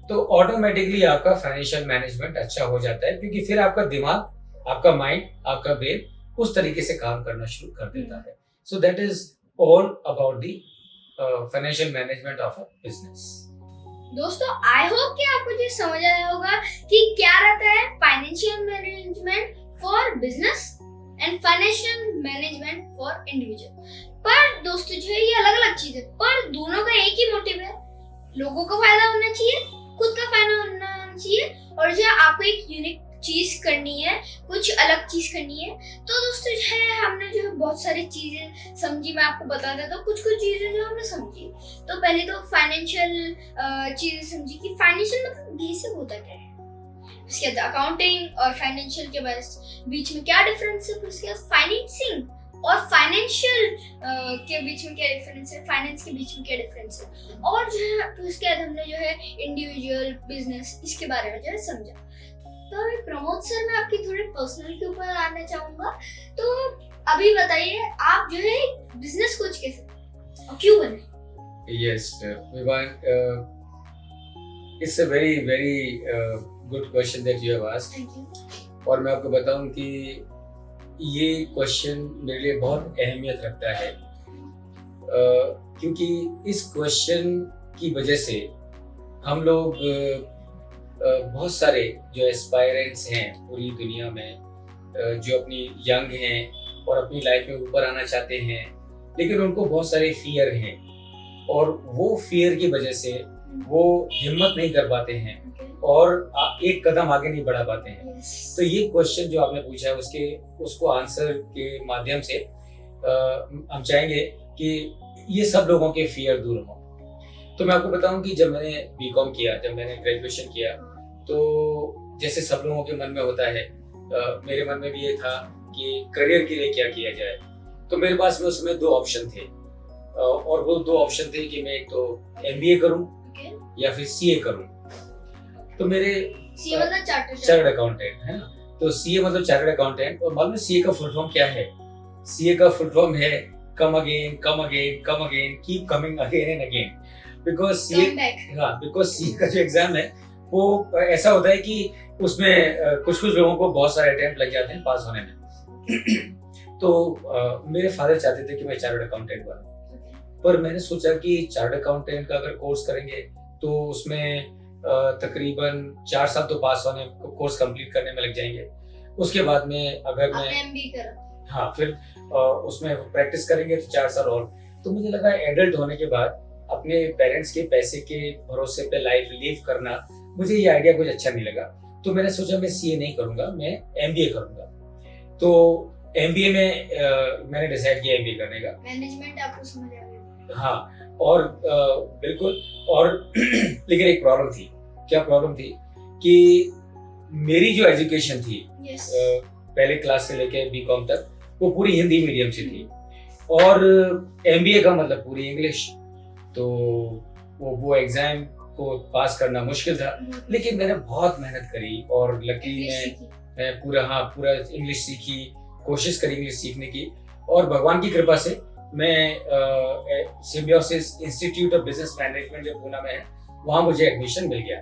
तो ऑटोमेटिकली आपका फाइनेंशियल मैनेजमेंट अच्छा हो जाता है, क्योंकि फिर आपका दिमाग, आपका माइंड, आपका ब्रेन उस तरीके से काम करना शुरू कर देता है। सो that is all about the financial management of a business. दोस्तों, आई होप कि आपको ये समझ आया होगा कि क्या रहता है financial management for business and financial management for individual. पर दोस्तों जो है ये अलग-अलग चीजें, पर दोनों का एक ही मोटिव है, लोगों का फायदा होना चाहिए, खुद का फायदा होना चाहिए, और जो आपको एक यूनिक चीज करनी है, कुछ अलग चीज करनी है। तो दोस्तों जो है हमने जो है बहुत सारी चीजें समझी। मैं आपको बता देता हूँ कुछ चीजें जो हमने समझी। तो पहले तो फाइनेंशियल चीजें समझी कि फाइनेंशियल मतलब बेसिक होता क्या है, उसके बाद अकाउंटिंग और फाइनेंशियल के बीच में क्या डिफरेंस है, उसके बाद फाइनेंसिंग और फाइनेंशियल के बीच में क्या डिफरेंस है, फाइनेंस के बीच में क्या डिफरेंस है, और जो है तो उसके बाद हमने जो है इंडिविजुअल बिजनेस इसके बारे में जो है समझा। तो अभी प्रमोद सर मैं आपकी थोड़ी पर्सनल के ऊपर आना चाहूंगा। तो अभी बताइए आप जो है बिजनेस कोच कैसे और क्यों बने? Yes Vivan, it's a very very good question that you have asked. Thank you. और मैं आपको बताऊं कि ये क्वेश्चन मेरे लिए बहुत अहमियत रखता है, क्योंकि इस क्वेश्चन की वजह से हम लोग बहुत सारे जो एस्पायरेंट्स हैं पूरी दुनिया में, जो अपनी यंग हैं और अपनी लाइफ में ऊपर आना चाहते हैं, लेकिन उनको बहुत सारे फियर हैं और वो फियर की वजह से वो हिम्मत नहीं कर पाते हैं और एक कदम आगे नहीं बढ़ा पाते हैं। तो ये क्वेश्चन जो आपने पूछा है उसको आंसर के माध्यम से हम चाहेंगे कि ये सब लोगों के फियर दूर हो। तो मैं आपको बताऊं कि जब मैंने बीकॉम किया, जब मैंने ग्रेजुएशन किया, तो जैसे सब लोगों के मन में होता है, मेरे मन में भी ये था कि करियर के लिए क्या किया जाए। तो मेरे पास में उस समय दो ऑप्शन थे, और वो दो ऑप्शन थे कि मैं एक तो MBA करूं या फिर CA करूं। तो मेरे CA मतलब चार्टर्ड अकाउंटेंट है ना, तो CA मतलब चार्टर्ड अकाउंटेंट। और मालूम है CA का फुल फॉर्म क्या है? CA का फुल फॉर्म है come again, come again, come again, keep coming again and again. Because CA का जो एग्जाम है वो ऐसा होता है कि उसमें कुछ लोगों को बहुत सारे अटेम्प्ट लग जाते हैं पास होने में। तो मेरे फादर चाहते थे कि मैं चार्टर्ड अकाउंटेंट बनूं, पर मैंने सोचा कि चार्टर्ड अकाउंटेंट का अगर कोर्स करेंगे तो उसमें तकरीबन 4 साल तो पास होने, कोर्स कंप्लीट करने में लग जाएंगे। उसके बाद में अगर मैं MBA करा, हाँ फिर उसमें प्रैक्टिस करेंगे तो 4 साल और। तो मुझे लगा एडल्ट होने के बाद अपने पेरेंट्स के पैसे के भरोसे पे लाइफ लीव करना, मुझे ये आइडिया कुछ अच्छा नहीं लगा। तो मैंने सोचा मैं CA नहीं करूंगा, मैं MBA करूंगा। तो MBA में मैंने डिसाइड किया MBA करने का। मैनेजमेंट आपको समझ आ गया? हाँ, और बिल्कुल। और लेकिन एक प्रॉब्लम थी। क्या प्रॉब्लम थी? कि मेरी जो एजुकेशन थी पहले क्लास से लेके BCom तक वो पूरी हिंदी मीडियम से थी, और MBA का मतलब पूरी इंग्लिश। तो वो एग्जाम को पास करना मुश्किल था, लेकिन मैंने बहुत मेहनत करी और लकीली मैं पूरा इंग्लिश सीखी, कोशिश करी इंग्लिश सीखने की। और भगवान की कृपा से मैं symbiosis institute of business management जो पूना में है, वहाँ मुझे एडमिशन मिल गया।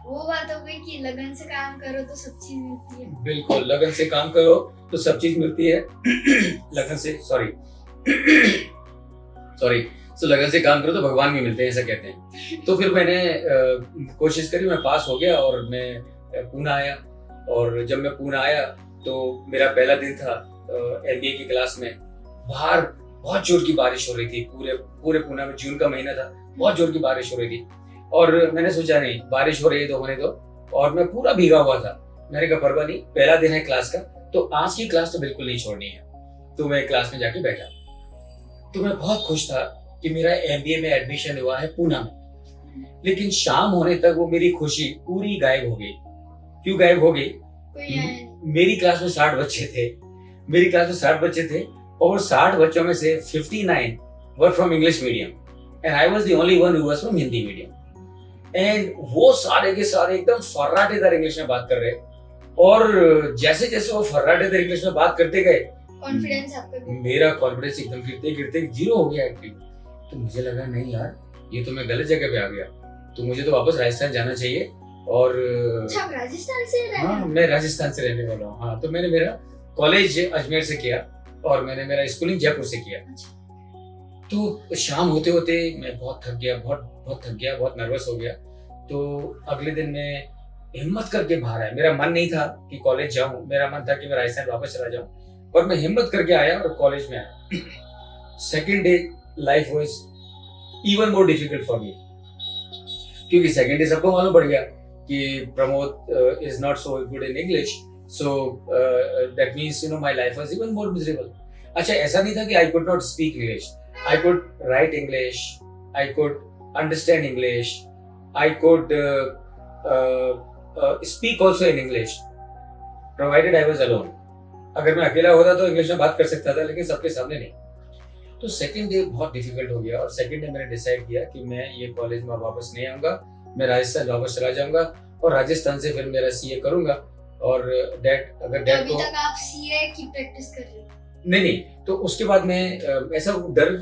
वो बात हो गई कि लगन से काम करो तो सब चीज मिलती है। बिल्कुल, लगन से काम करो तो सब चीज मिलती है। लगन से लगन से काम करो तो भगवान भी मिलते हैं, ऐसा कहते हैं। तो फिर मैंने कोशिश करी, मैं पास हो गया और मैं पूना आया। और जब मैं पूना आया तो मेरा पहला दिन था MBA की क्लास में। बाहर बहुत जोर की बारिश हो रही थी, पूरे पूना में जून का महीना था, बहुत जोर की बारिश हो रही थी। और मैंने सोचा नहीं, बारिश हो रही है तो होने दो, और मैं पूरा भीगा हुआ था। मैंने कहा परवाह नहीं, पहला दिन है क्लास का, तो आज की क्लास तो बिल्कुल नहीं छोड़नी है। तो मैं क्लास में जाके बैठा। तो मैं बहुत खुश था कि मेरा MBA में एडमिशन हुआ है पूना में। लेकिन शाम होने तक वो मेरी खुशी पूरी गायब हो गई। क्यों गायब हो गई? मेरी क्लास में 60 बच्चे थे और 60 बच्चों में से 59 were from English medium and I was the only one who was from Hindi medium. And वो सारे के सारे एकदम फर्राटेदार इंग्लिश में बात कर रहे, और जैसे जैसे वो फर्राटेदार इंग्लिश में बात करते गए, कॉन्फिडेंस आपका, मेरा कॉन्फिडेंस एकदम गिरते गिरते 0 हो गया एक्चुअली। तो मुझे लगा नहीं यार, ये तो मैं गलत जगह पे आ गया, तो मुझे तो वापस राजस्थान जाना चाहिए। और अच्छा, राजस्थान से हाँ, मैं राजस्थान से रहने वाला हूँ। हाँ, तो मैंने मेरा कॉलेज अजमेर से किया और मैंने मेरा स्कूलिंग जयपुर से किया। तो शाम होते होते मैं बहुत थक गया, बहुत नर्वस हो गया। तो अगले दिन मैं हिम्मत करके बाहर आया। मेरा मन नहीं था कि कॉलेज जाऊं, मेरा मन था कि मैं राजस्थान वापस चला जाऊं, पर मैं हिम्मत करके आया और कॉलेज में आया। Second day life was even more difficult for me, क्योंकि सेकेंड डे सबको मालूम पड़ गया कि Pramod is not so good in English, so that means my life was even more miserable. अच्छा, ऐसा नहीं था कि I could not speak English. I could write English, I could understand English, I could speak also in English, provided I was alone. अगर मैं अकेला होता तो इंग्लिश में बात कर सकता था, लेकिन सबके सामने नहीं. तो सेकंड डे बहुत डिफिकल्ट हो गया, और सेकंड डे मैंने डिसाइड किया कि मैं ये कॉलेज में वापस नहीं आऊँगा, मैं राजस्थान वापस चला जाऊँगा और राजस्थान से फिर मेरा सीए करूँगा. और डैड को अभी तक आप सीए की प्रैक्टिस कर रहे हो? नहीं, तो उसके बाद मैं ऐसा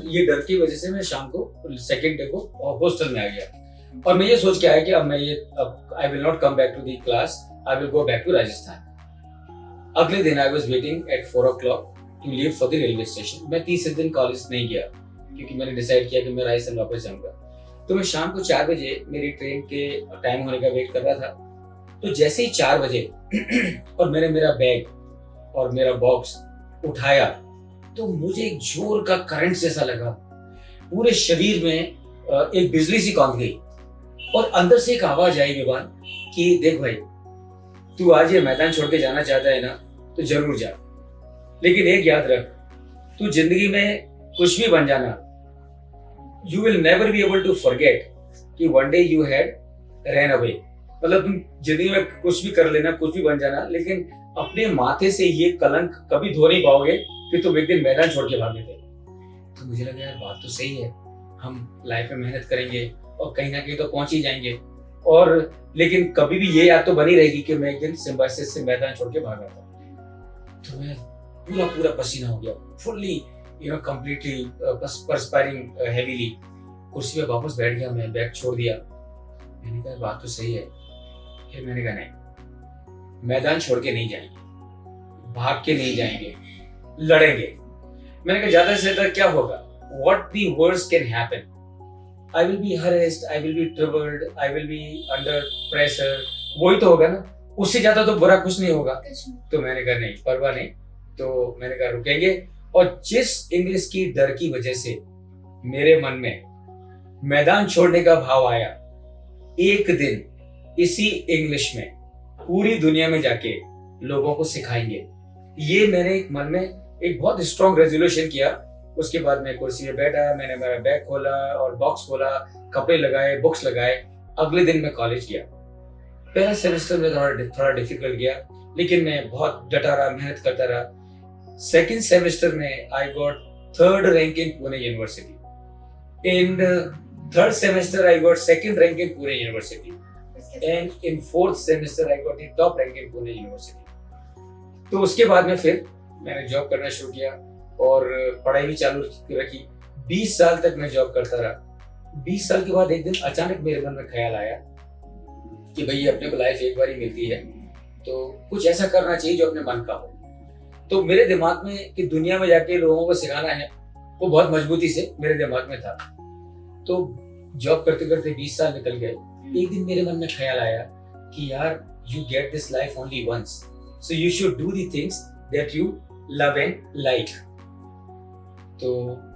ये डर की वजह से मैं शाम को सेकंड डे को हॉस्टल में आ गया, और मैं ये सोच के आया कि अब I will not come back to the class, I will go back to Rajasthan. अगले दिन I was waiting at 4 o'clock to leave for the railway station. मैं तीसरे दिन कॉलेज नहीं गया क्योंकि मैंने डिसाइड किया कि मैं राजस्थान वापस जाऊंगा. तो मैं शाम को 4 बजे मेरी ट्रेन के टाइम होने का वेट कर रहा था. तो जैसे ही 4 बजे और मैंने मेरा बैग और मेरा बॉक्स उठाया, तो मुझे एक जोर का करंट जैसा लगा. पूरे शरीर में एक बिजली सी कौंध गई, और अंदर से एक आवाज आई विवान कि देख भाई, तू आज ये मैदान छोड़ के जाना चाहता है ना, तो जरूर जा, लेकिन एक याद रख, तू जिंदगी में कुछ भी बन जाना, you will never be able to forget कि one day you had run away. मतलब तुम जिंदगी में कुछ भी कर लेना, कुछ भी बन जाना, लेकिन अपने माथे से ये कलंक कभी धो नहीं पाओगे कि तुम एक दिन मैदान छोड़ के भागे थे. तो मुझे लगा यार बात तो सही है, हम लाइफ में मेहनत करेंगे और कहीं ना कहीं तो पहुंच ही जाएंगे, और लेकिन कभी भी ये याद तो बनी रहेगी कि मैं एक दिन सिम्बायोसिस से मैदान छोड़ के भागा था. तो मैं पूरा पसीना हो गया, फुल्ली कंप्लीटली परस्पायरिंग हेवीली. कुर्सी पे वापस बैठ गया, मैं बैग छोड़ दिया. मैंने कहा बात तो सही है. फिर मैंने कहा नहीं, मैदान छोड़ के नहीं जाएंगे, भाग के नहीं जाएंगे, लड़ेंगे. मैंने कहा ज्यादा से ज्यादा क्या होगा, what the worst can happen, I will be harassed, I will be troubled, I will be under pressure, वही तो होगा ना, उससे ज्यादा तो बुरा कुछ नहीं होगा. तो मैंने कहा नहीं, परवाह नहीं. तो मैंने कहा रुकेंगे. और जिस इंग्लिश की डर की वजह से मेरे मन में मैदान छोड़ने का भाव आया, एक दिन इसी इंग्लिश में पूरी दुनिया में जाके लोगों को सिखाएंगे, ये मैंने एक मन में एक बहुत स्ट्रॉन्ग रेजोल्यूशन किया. उसके बाद मैं कुर्सी पे बैठा, मैंने मेरा बैग खोला और बॉक्स खोला, कपड़े लगाए, बुक्स लगाए. अगले दिन मैं कॉलेज गया. पहला सेमेस्टर में थोड़ा डिफिकल्ट गया, लेकिन मैं बहुत डटा रहा, मेहनत करता रहा. सेकंड सेमेस्टर में I got 3rd rank in Pune university. In third semester I got 2nd rank in Pune university, and in 4th semester I got the top rank in Pune university. तो उसके बाद में फिर मैंने जॉब करना शुरू किया और पढ़ाई भी चालू रखी. 20 साल तक मैं जॉब करता रहा. 20 साल के बाद एक दिन अचानक मेरे मन में ख्याल आया कि भाई अपने को लाइफ एक बार ही मिलती है, तो कुछ ऐसा करना चाहिए जो अपने मन का हो. तो मेरे दिमाग में कि दुनिया में जाके लोगों को सिखाना है, वो बहुत मजबूती से मेरे दिमाग में था. तो जॉब करते करते 20 साल निकल गए. एक दिन मेरे मन में ख्याल आया कि यार, you get this life only once, so you should do the things that you love and like. तो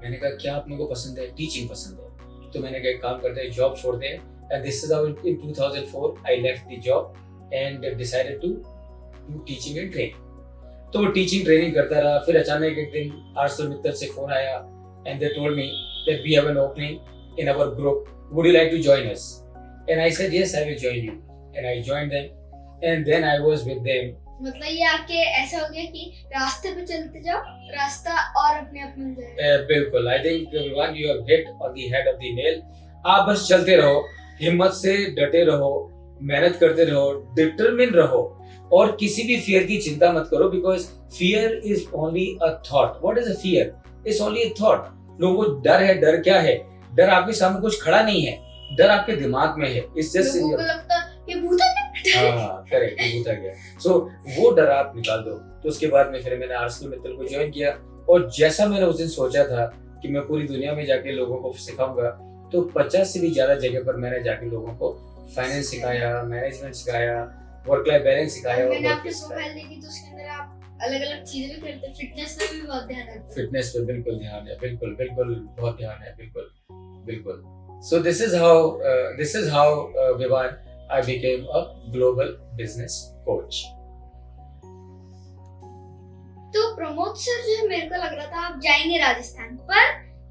मैंने कहा क्या अपने को पसंद है? टीचिंग पसंद है. तो मैंने कहा एक काम करते हैं, जॉब छोड़ते हैं. And this is how in 2004 I left the job and decided to do teaching and training. तो वो टीचिंग ट्रेनिंग करता रहा. फिर अचानक एक दिन आर्सल मित्तल से फोन आया and they told me that we have an opening in our group, would you like to join us? And I said yes, I will join you. And I joined them and then I was with them. मतलब ये आपके ऐसा हो गया कि रास्ते पे चलते जाओ, रास्ता और अपने आप मिल जाएगा. बिल्कुल. I think everyone you have hit on the head of the nail. आप बस चलते रहो, हिम्मत से डटे रहो, मेहनत करते रहो, डिटरमिन रहो, और किसी भी फियर की चिंता मत करो, because fear is only a thought. What is a fear? It's only a thought. लोगों को डर है. डर क्या है? डर आपके सामने कुछ खड़ा नहीं है, डर आपके दिमाग में है. इट्स जस्ट लोगों को लगता है ये भूत है. हाँ करेक्ट, ये भूत आ गया. सो वो डर आप निकाल दो. तो उसके बाद में फिर मैंने आर्सल मित्तल को ज्वाइन किया, और जैसा मैंने उस दिन सोचा था कि मैं पूरी दुनिया में जाके लोगों को सिखाऊंगा, तो 50 से भी ज्यादा जगह पर मैंने जाके लोगों को फाइनेंस सिखाया, मैनेजमेंट सिखाया, वर्क लाइफ बैलेंस सिखाया. मैंने आपकी प्रोफाइल देखी तो उसके अंदर आप अलग-अलग चीजें भी करते हैं. फिटनेस पे भी बहुत ध्यान है. फिटनेस पे बिल्कुल ध्यान है. बिल्कुल बहुत ध्यान है. बिल्कुल. So this is how Vivan I became a global business coach. तो प्रमोद सर जो है मेरे को लग रहा था आप जाएंगे राजस्थान पर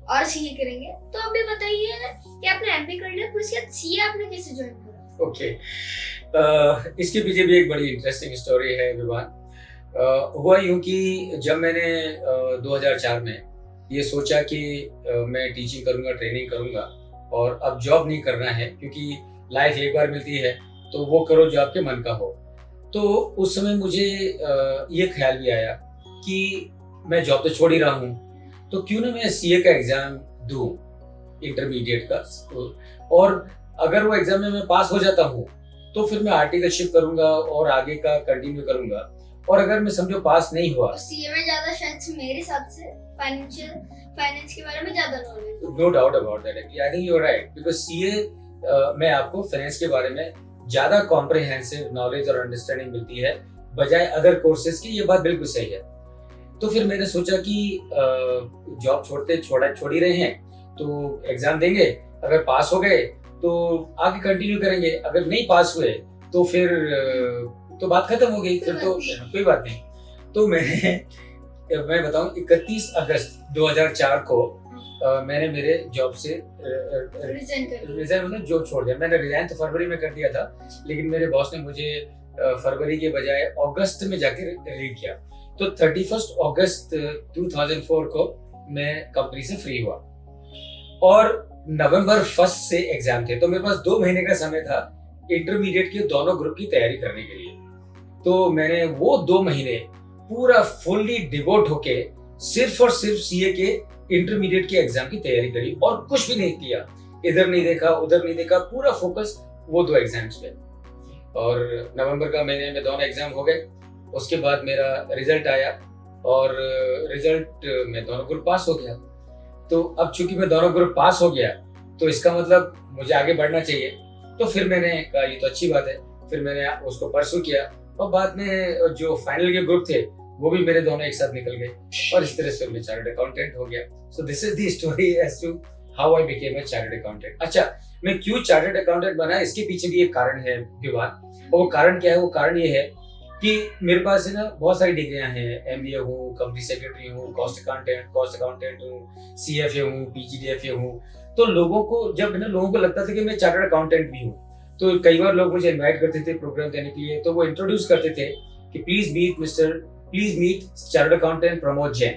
और सीए करेंगे, तो अभी बताइए कि आपने एमबीए कर लिया, फिर उसके बाद सीए आपने कैसे ज्वाइन करा? ओके, इसके पीछे भी एक बड़ी इंटरेस्टिंग स्टोरी है विवान। हुआ यूं कि जब मैंने 2004 में ये सोचा कि मैं टीचिंग करूंगा, ट्रेनिंग करूंगा और अब जॉब नहीं करना है, क्योंकि लाइफ एक बार मिलती है तो वो करो जो आपके मन का हो। तो उस समय मुझे ये ख्याल भी आया कि मैं जॉब तो छोड़ ही रहा हूँ, तो क्यों ना मैं सीए का एग्जाम दूं, इंटरमीडिएट का, और अगर वो एग्जाम में मैं पास हो जाता हूँ तो फिर मैं आर्टिकलशिप करूंगा और आगे का कंटिन्यू करूंगा। और अगर मैं समझो पास नहीं हुआ, सीए में ज्यादा शायद से मेरे हिसाब से फाइनेंस के बारे में ज्यादा knowledge. No doubt about that, I think you are right, because CA में आपको फाइनेंस के बारे में ज्यादा कॉम्प्रिहेंसिव नॉलेज और अंडरस्टैंडिंग मिलती है बजाय अदर कोर्सेज की। ये बात बिल्कुल सही है। तो फिर मैंने सोचा कि जॉब छोड़ ही रहे हैं तो एग्जाम देंगे, अगर पास हो गए तो आगे कंटिन्यू करेंगे, अगर नहीं पास हुए तो फिर तो बात खत्म हो गई, फिर तो कोई बात नहीं। तो मैं बताऊं 31 अगस्त 2004 को मैंने मेरे जॉब से रिजाइन मतलब जॉब छोड़ दिया। मैंने रिजाइन तो फरवरी में कर दिया था, लेकिन मेरे बॉस ने मुझे फरवरी के बजाय अगस्त में जाके रीड किया। तो 31 अगस्त 2004 को मैं कंपनी से फ्री हुआ और नवंबर 1 से एग्जाम थे। तो मेरे पास 2 महीने का समय था इंटरमीडिएट के दोनों ग्रुप की तैयारी करने के लिए। तो मैंने वो 2 महीने पूरा फुल्ली डिवोट होके सिर्फ और सिर्फ सीए के इंटरमीडिएट के एग्जाम की तैयारी करी और कुछ भी नहीं किया, इधर नहीं देखा उधर नहीं देखा, पूरा फोकस वो 2 एग्जाम्स पे। और नवंबर का महीने में दोनों एग्जाम हो गए। उसके बाद मेरा रिजल्ट आया और रिजल्ट में दोनों ग्रुप पास हो गया। तो अब चूंकि मैं दोनों ग्रुप पास हो गया तो इसका मतलब मुझे आगे बढ़ना चाहिए। तो फिर मैंने कहा ये तो अच्छी बात है, फिर मैंने उसको परसू किया और बाद में जो फाइनल के ग्रुप थे वो भी मेरे दोनों एक साथ निकल गए और इस तरह से मैं चार्टर्ड अकाउंटेंट हो गया। So this is the story as to how I became a chartered accountant. अच्छा, मैं क्यों चार्टर्ड अकाउंटेंट बना, इसके पीछे भी एक कारण है विवान। और वो कारण क्या है? वो कारण ये है कि मेरे पास है ना बहुत सारी डिग्रियां हैं, एमबीए हूँ, कंपनी सेक्रेटरी हूँ, कॉस्ट अकाउंटेंट हूँ, सीएफए हूँ, पीजीडीएफए हूँ। तो लोगों को लगता था कि मैं चार्टर्ड अकाउंटेंट भी हूँ। तो कई बार लोग मुझे इनवाइट करते थे प्रोग्राम देने के लिए, तो वो इंट्रोड्यूस करते थे कि please meet chartered accountant Pramod Jain,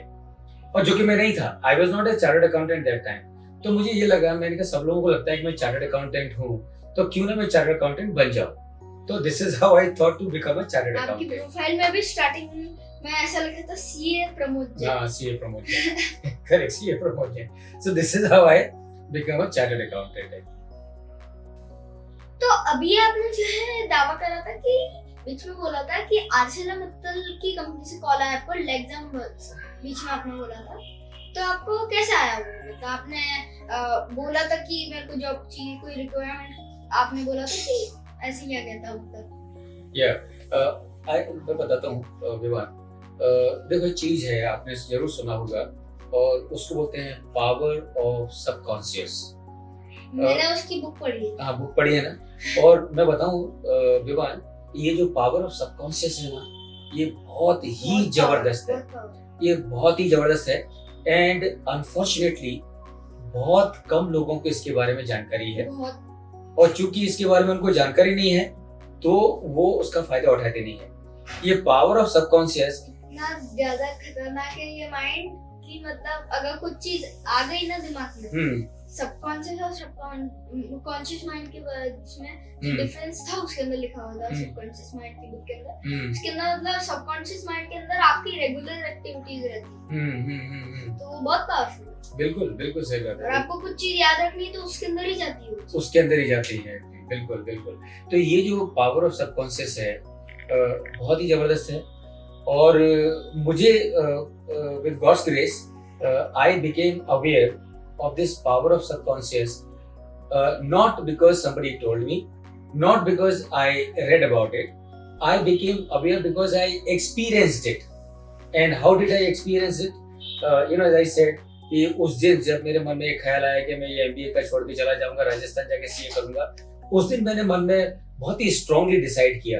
और जो कि मैं नहीं था। I was not a chartered accountant that time. तो मुझे ये लगा, मैंने कहा सब लोगों को लगता है कि मैं चार्टर्ड अकाउंटेंट हूँ, तो क्यों ना मैं चार्टर्ड अकाउंटेंट बन जाऊँ। तो this is how I thought to become a chartered accountant. आपकी प्रोफाइल में भी स्टार्टिंग में ऐसा लिखा था सीए प्रमोद जैन। हां, CA Pramod Jain, correct, CA Pramod Jain. So this is how I become a chartered accountant. तो अभी आपने जो है दावा करा था कि बीच में बोला था कि आर्सेलरमित्तल की कंपनी से कॉल आया आपको एग्जाम बीच में आपने बोला था, तो आपको कैसे आया वो? मतलब आपने बोला था कि मेरे को जॉब चाहिए, कोई रिक्वायरमेंट आपने बोला था कि ऐसे ही आ गया था उत्तर? मैं बताता हूँ विवान। देखो एक चीज है, आपने जरूर सुना होगा और उसको बोलते हैं पावर ऑफ सबकॉन्शियस। मैंने उसकी बुक पढ़ी है। हाँ, बुक पढ़ी है ना। और मैं बताऊं विवान, ये जो पावर ऑफ सबकॉन्शियस है ना, ये बहुत ही जबरदस्त है। ये बहुत ही जबरदस्त है एंड अनफॉर्चुनेटली बहुत कम लोगों को इसके बारे में जानकारी है। और चूंकि इसके बारे में उनको जानकारी नहीं है तो वो उसका फायदा उठाते नहीं है। ये पावर ऑफ सबकॉन्शियस ना ज्यादा खतरनाक है ये माइंड, कि मतलब अगर कुछ चीज आ गई ना दिमाग में, सबकॉन्शियस और कॉन्शियस माइंड के बीच में डिफरेंस था, उसके अंदर लिखा हुआ था सबकॉन्शियस माइंड की बुक के अंदर। उसके अंदर मतलब सबकॉन्शियस माइंड के अंदर आपकी रेगुलर एक्टिविटीज रहती है, तो बहुत पावरफुल है। बिल्कुल सही बात है। और आपको कुछ चीज याद रखनी है तो उसके अंदर ही जाती है, उसके अंदर ही जाती है। बिल्कुल। तो ये जो पावर ऑफ सबकॉन्शियस है बहुत ही जबरदस्त है। और मुझे with God's grace I became aware of this power of subconscious, not because somebody told me, not because I read about it. I became aware because I experienced it. And how did I experience it? As I said, कि उस दिन जब मेरे मन में एक ख्याल आया कि मैं ये एमबीए का छोड़ के चला जाऊंगा, राजस्थान जाके सीए करूंगा, उस दिन मैंने मन में बहुत ही स्ट्रांगली डिसाइड किया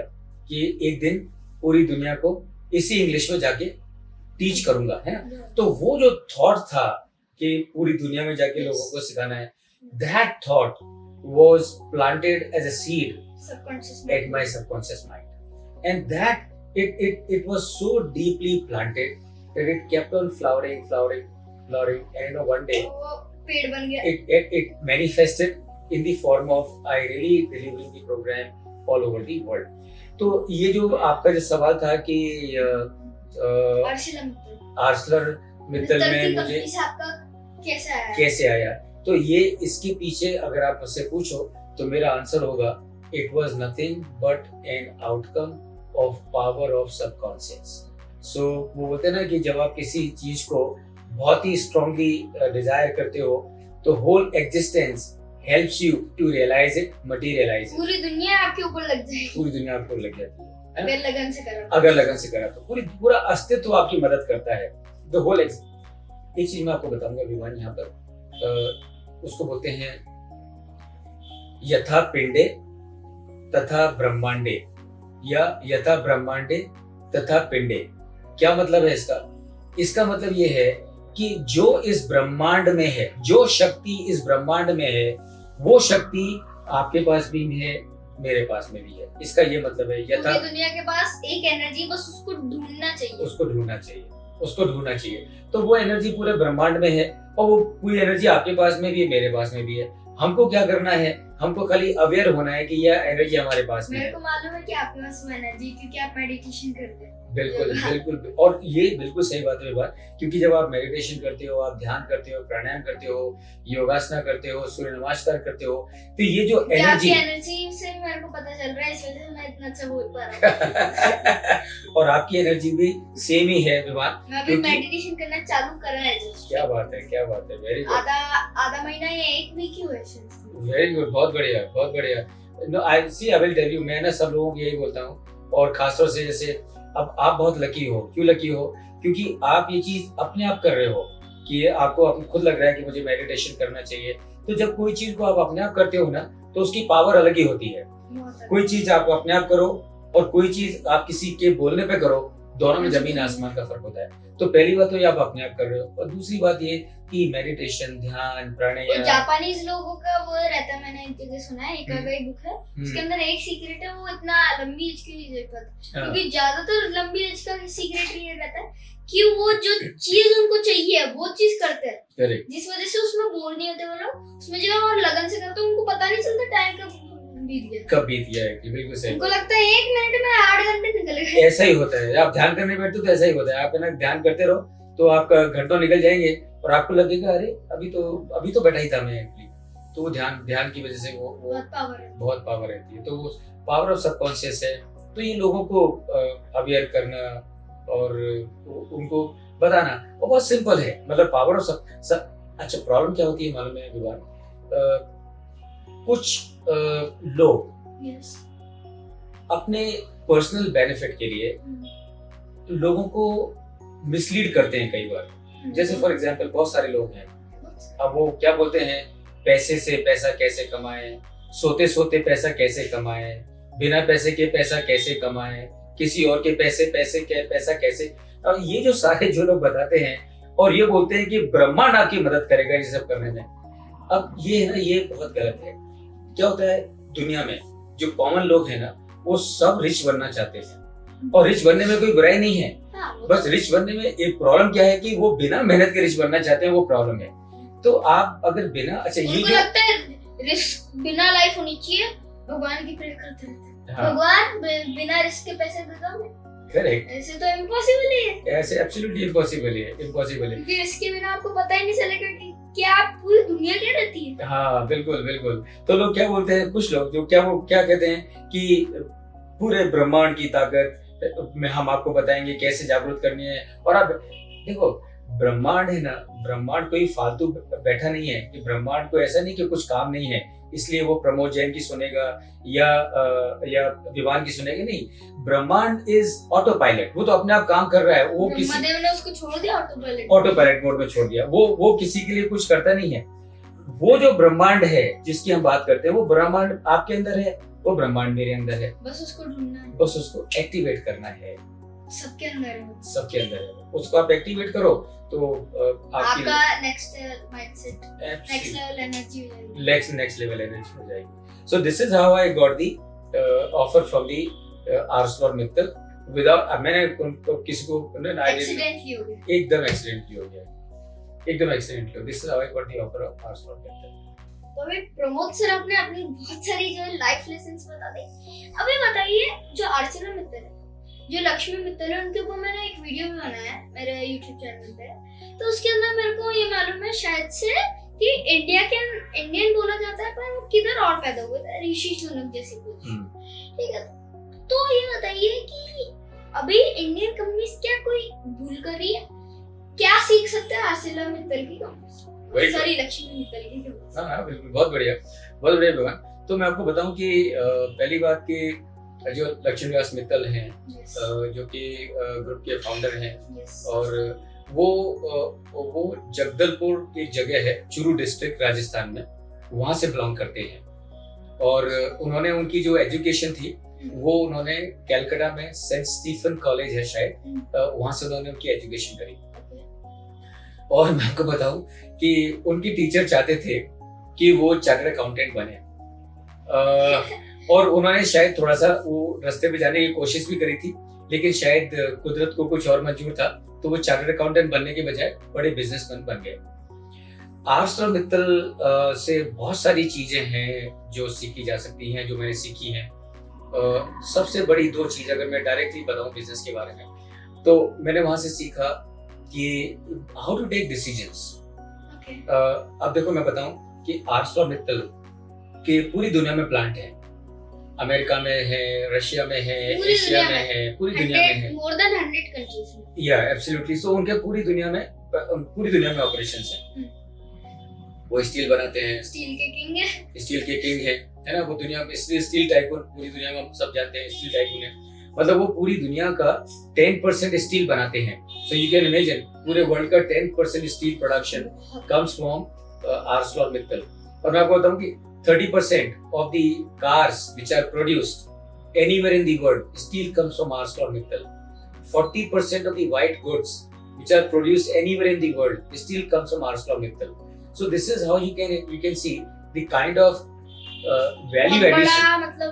कि एक दिन पूरी दुनिया को इसी इंग्लिश में जाके टीच करूंगा, है ना। तो वो जो थॉट था कि पूरी दुनिया में जाके लोगों को सिखाना है, that thought was planted as a seed at my subconscious mind, and that it was so deeply planted that it kept on flowering, and one day वो पेड़ बन गया। it manifested in the form of I really delivering the program all over the world. तो ये जो आपका जो सवाल था कि आर्सलर मित्तल में मुझे कैसे आया, तो ये इसके पीछे अगर आप मुझसे पूछो तो मेरा आंसर होगा it was nothing but an outcome of power of subconscious. So वो बोलते हैं ना कि जब आप किसी चीज को बहुत ही स्ट्रांगली डिजायर करते हो तो whole existence helps you to realize it, materialize it. पूरी दुनिया आपके ऊपर लग जाएगी, पूरी दुनिया आपको लग जाती है अगर लगन से करो तो पूरा अस्तित्व आपकी मदद करता है। द होल एक चीज मैं आपको बताऊंगा विमान, यहाँ पर उसको बोलते हैं यथा पिंडे तथा ब्रह्मांडे, या यथा ब्रह्मांडे तथा पिंडे। क्या मतलब है इसका? इसका मतलब ये है कि जो इस ब्रह्मांड में है, जो शक्ति इस ब्रह्मांड में है, वो शक्ति आपके पास भी है, मेरे पास में भी है। इसका ये मतलब है यथा पूरी दुनिया के पास एक एनर्जी, बस उसको ढूंढना चाहिए। तो वो एनर्जी पूरे ब्रह्मांड में है और वो पूरी एनर्जी आपके पास में भी है, मेरे पास में भी है। हमको क्या करना है? हमको खाली अवेयर होना है कि यह एनर्जी हमारे पास में है। मेरे को मालूम है कि आपके पास वो एनर्जी, क्योंकि आप मेडिटेशन करते हैं। बिल्कुल और ये बिल्कुल सही बात है बात, क्योंकि जब आप मेडिटेशन करते हो, आप ध्यान करते हो, प्राणायाम करते हो, योगासना करते हो, सूर्य नमस्कार करते हो, तो ये जो एनर्जी से मेरे को पता चल रहा है, इस वजह से मैं इतना अच्छा बोल पा रहा हूँ। और आपकी एनर्जी भी सेम ही है विमान। मैं अभी मेडिटेशन करना चालू करा है। क्या बात है, वेरी गुड। आधा महीना या एक वीक ही हुआ है। वेरी गुड, बहुत बढ़िया। No I will tell you, मैं ना सब लोगों को यही बोलता हूँ, और खासतौर से जैसे अब आप बहुत लकी हो। क्यों लकी हो? क्योंकि आप ये चीज अपने आप कर रहे हो कि आपको खुद लग रहा है कि मुझे मेडिटेशन करना चाहिए। तो जब कोई चीज को आप अपने आप करते हो ना, तो उसकी पावर अलग ही होती है। कोई चीज आप अपने आप करो और कोई चीज आप किसी के बोलने पे करो, दोनों में जमीन आसमान का फर्क होता है। तो पहली बात तो ये आप अपने आप कर रहे हो, और दूसरी बात ये कि मेडिटेशन, ध्यान, प्राणायाम, जापानीज लोगों का वो रहता है, मैंने एक जगह सुना है, एक बुक है, उसके अंदर एक सीक्रेट है, वो इतना लंबी एज की नहीं पता, क्योंकि ज्यादातर लंबी एज का सीक्रेट ये रहता है कि वो जो चीज उनको चाहिए वो चीज करते हैं, जिस वजह से उसमें बोर नहीं होते वो लोग। उसमें जब और लगन से करते हैं, उनको पता नहीं चलता टाइम कब बीत गया है। बिल्कुल सही। उनको लगता है 1 मिनट में 8 घंटे निकल गए। ऐसा ही होता है, आप ध्यान करने बैठते हो तो ऐसा ही होता है। आप ना ध्यान करते रहो तो आपका घंटों निकल जाएंगे और आपको लगेगा अरे अभी तो बैठा ही था मैं एक्चुअली। तो वो ध्यान की वजह से वो बहुत पावर रहती है। तो वो पावर ऑफ सबकॉन्शियस है। तो ये लोगों को अवेयर करना और उनको बताना वो बहुत सिंपल है। मतलब पावर ऑफ अच्छा, प्रॉब्लम क्या होती है मालूम है विवान? कुछ लोग अपने पर्सनल बेनिफिट के लिए लोगों को मिसलीड करते हैं कई बार। जैसे फॉर एग्जांपल बहुत सारे लोग हैं, अब वो क्या बोलते हैं, पैसे से पैसा कैसे कमाएं, सोते सोते पैसा कैसे कमाएं, बिना पैसे के पैसा कैसे कमाएं, किसी और के पैसा कैसे। और ये जो सारे जो लोग बताते हैं और ये बोलते हैं कि ब्रह्मांड आपकी मदद करेगा ये सब करने में। अब ये है ना, ये बहुत गलत है। क्या होता है दुनिया में, जो कॉमन लोग हैं ना, वो सब रिच बनना चाहते हैं, और रिच बनने में कोई बुराई नहीं है। बस रिच बनने में एक प्रॉब्लम क्या है कि वो बिना मेहनत के रिच बनना चाहते हैं, वो प्रॉब्लम है। तो आप अगर बिना ये लगता है रिस्क बिना लाइफ होनी चाहिए, भगवान की प्रेयर करते रहते हैं। भगवान बिना रिस्क के पैसे देता है। करेक्ट। ऐसे तो इम्पॉसिबल है, ऐसे एब्सोल्युटली इम्पॉसिबल है। क्योंकि इसके बिना आपको पता ही नहीं चलेगा कि क्या पूरी दुनिया क्या रहती है। हाँ बिल्कुल। तो लोग क्या बोलते हैं, कुछ लोग जो क्या कहते हैं कि पूरे ब्रह्मांड की ताकत में हम आपको बताएंगे कैसे जागरूक करनी है। और आप देखो, ब्रह्मांड है ना, ब्रह्मांड कोई फालतू बैठा नहीं है कि ब्रह्मांड को ऐसा नहीं कि कुछ काम नहीं है इसलिए वो प्रमोद जैन की सुनेगा या विवान की सुनेगा। नहीं, ब्रह्मांड इज ऑटो पायलट, वो तो अपने आप काम कर रहा है। वो किसी ने उसको छोड़ दिया, ऑटो पायलट मोड में छोड़ दिया। वो किसी के लिए कुछ करता नहीं है। वो जो ब्रह्मांड है जिसकी हम बात करते हैं, वो ब्रह्मांड आपके अंदर है, वो ब्रह्मांड मेरे अंदर है, बस उसको ढूंढना है, बस उसको एक्टिवेट करना है। सबके अंदर है, सबके अंदर है, उसको आप एक्टिवेट करो तो आपकी आपका next mindset, next level energy हो जाएगी, नेक्स्ट लेवल एनर्जी हो जाएगी। सो this is how I got the offer from the ArcelorMittal without, मैंने उनको किसी को एक्सीडेंटली हो गया, एकदम एक्सीडेंटली हो गया, एकदम accidentally. This is how I got the offer of ArcelorMittal। तो अभी प्रमोद सर आपने अपनी बहुत सारी जो है लाइफ लेसन्स बता दी। अभी बताइए जो ArcelorMittal है, जो लक्ष्मी मित्तल है, उनके ऊपर मैंने एक वीडियो भी बनाया है मेरे YouTube चैनल पे, तो उसके अंदर मेरे को ये मालूम है शायद से कि इंडियन बोला जाता है, पर वो किधर और पैदा हुए थे, ऋषि सुनक जैसे कुछ, ठीक है। तो ये बताइए कि अभी इंडियन कंपनीज क्या कोई भूल कर रही है, क्या सीख सकते हैं ArcelorMittal की कंपनी, सॉरी लक्ष्मी मित्तल की कंपनी? हाँ बिल्कुल, बहुत बढ़िया भगवान। तो मैं आपको बताऊं कि पहली बात कि जो लक्ष्मी मित्तल हैं, जो कि ग्रुप के फाउंडर हैं, और वो जगदलपुर एक जगह है, चूरू डिस्ट्रिक्ट राजस्थान में, वहाँ से बिलोंग करते हैं। और उन्होंने उनकी जो एजुकेशन थी वो उन्होंने कैलकाटा में सेंट स्टीफन कॉलेज है शायद, वहाँ से उन्होंने उनकी एजुकेशन करी। और मैं आपको बताऊं कि उनकी टीचर चाहते थे कि वो चार्टर्ड अकाउंटेंट बने, और उन्होंने शायद थोड़ा सा वो रास्ते पे जाने की कोशिश भी करी थी, लेकिन शायद कुदरत को कुछ और मंजूर था, तो वो चार्टर्ड अकाउंटेंट बनने के बजाय बड़े बिजनेसमैन बन गए। ArcelorMittal से बहुत सारी चीजें हैं जो सीखी जा सकती हैं, जो मैंने सीखी हैं। सबसे बड़ी दो चीज अगर मैं डायरेक्टली बताऊं बिजनेस के बारे में, तो मैंने वहां से सीखा कि हाउ टू टेक डिसीजंस। अब देखो मैं बताऊं कि ArcelorMittal के पूरी दुनिया में प्लांट है, अमेरिका में है, रशिया में है, एशिया में है, पूरी दुनिया में है, मोर देन 100 कंट्रीज में। या एब्सोल्युटली। सो उनके पूरी दुनिया में ऑपरेशंस हैं। वो स्टील बनाते हैं, स्टील के किंग है ना, वो दुनिया में स्टील टाइकून, पूरी दुनिया में हम सब जानते हैं स्टील टाइकून है, मतलब वो पूरी दुनिया का 10% स्टील बनाते हैं। सो यू कैन इमेजिन पूरे वर्ल्ड का 10% steel production comes from ArcelorMittal। और मैं आपको बताऊं कि 30% of the cars which are produced anywhere in the world, steel comes from ArcelorMittal. 40% of the white goods which are produced anywhere in the world, steel comes from ArcelorMittal. So this is how you can see the kind of value addition. मतलब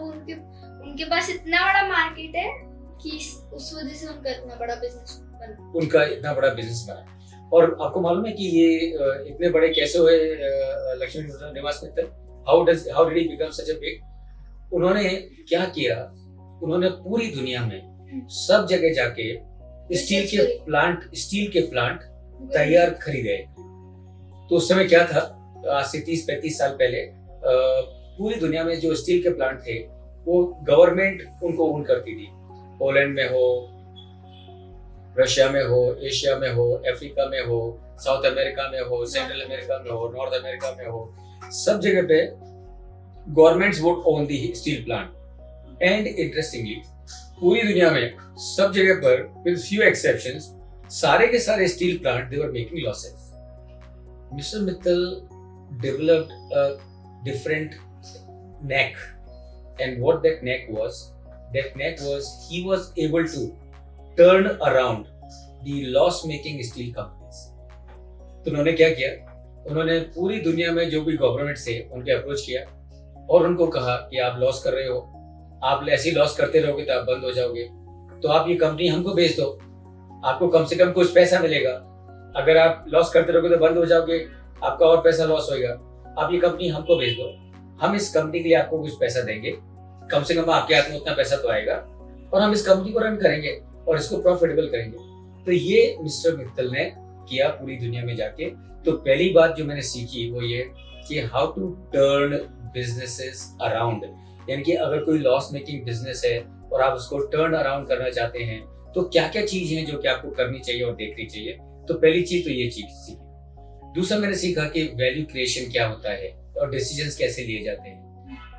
उनके पास इतना बड़ा मार्केट है कि उस वजह से उनका इतना बड़ा बिजनेस बना। और आपको मालूम है कि ये इतने बड़े कैसे हुए लक्ष्मी निवास Mittal? How did he become such a big? उन्होंने क्या किया, उन्होंने पूरी दुनिया में सब जगह जाके स्टील के प्लांट तैयार खरीदे। तो उस समय क्या था, आज से 30-35 साल पहले पूरी दुनिया में जो स्टील के प्लांट थे वो गवर्नमेंट उनको ओन करती थी। पोलैंड में हो, रशिया में हो, एशिया में हो, अफ्रीका में हो, साउथ अमेरिका में हो, सेंट्रल अमेरिका में हो, नॉर्थ अमेरिका में हो, सब जगह पे governments would own the steel plant. And interestingly पूरी दुनिया में सब जगह पर विद फ्यू एक्सेप्शंस सारे के सारे steel plant they were making losses. Mister Mittal developed a different neck, and what that neck was he was able to turn around the loss making steel companies. तो उन्होंने क्या किया, उन्होंने पूरी दुनिया में जो भी गवर्नमेंट से उनके अप्रोच किया और उनको कहा कि आप लॉस कर रहे हो, आप ऐसे ही लॉस करते रहोगे तो आप बंद हो जाओगे, तो आप ये कंपनी हमको बेच दो, आपको कम से कम कुछ पैसा मिलेगा। अगर आप लॉस करते रहोगे तो बंद हो जाओगे, आपका और पैसा लॉस होगा, आप ये कंपनी हमको बेच दो, हम इस कंपनी के लिए आपको कुछ पैसा देंगे, कम से कम आपके हाथ में उतना पैसा तो आएगा, और हम इस कंपनी को रन करेंगे और इसको प्रॉफिटेबल करेंगे। तो ये मिस्टर मित्तल ने किया पूरी दुनिया में जाके। तो पहली बात जो मैंने सीखी वो ये कि how to turn businesses around, यानी कि अगर कोई लॉस मेकिंग बिजनेस है और आप उसको टर्न अराउंड करना चाहते हैं तो क्या क्या चीज है जो कि आपको करनी चाहिए और देखनी चाहिए। तो पहली चीज तो ये चीज सीखी। दूसरा मैंने सीखा कि वैल्यू क्रिएशन क्या होता है और डिसीजंस कैसे लिए जाते हैं।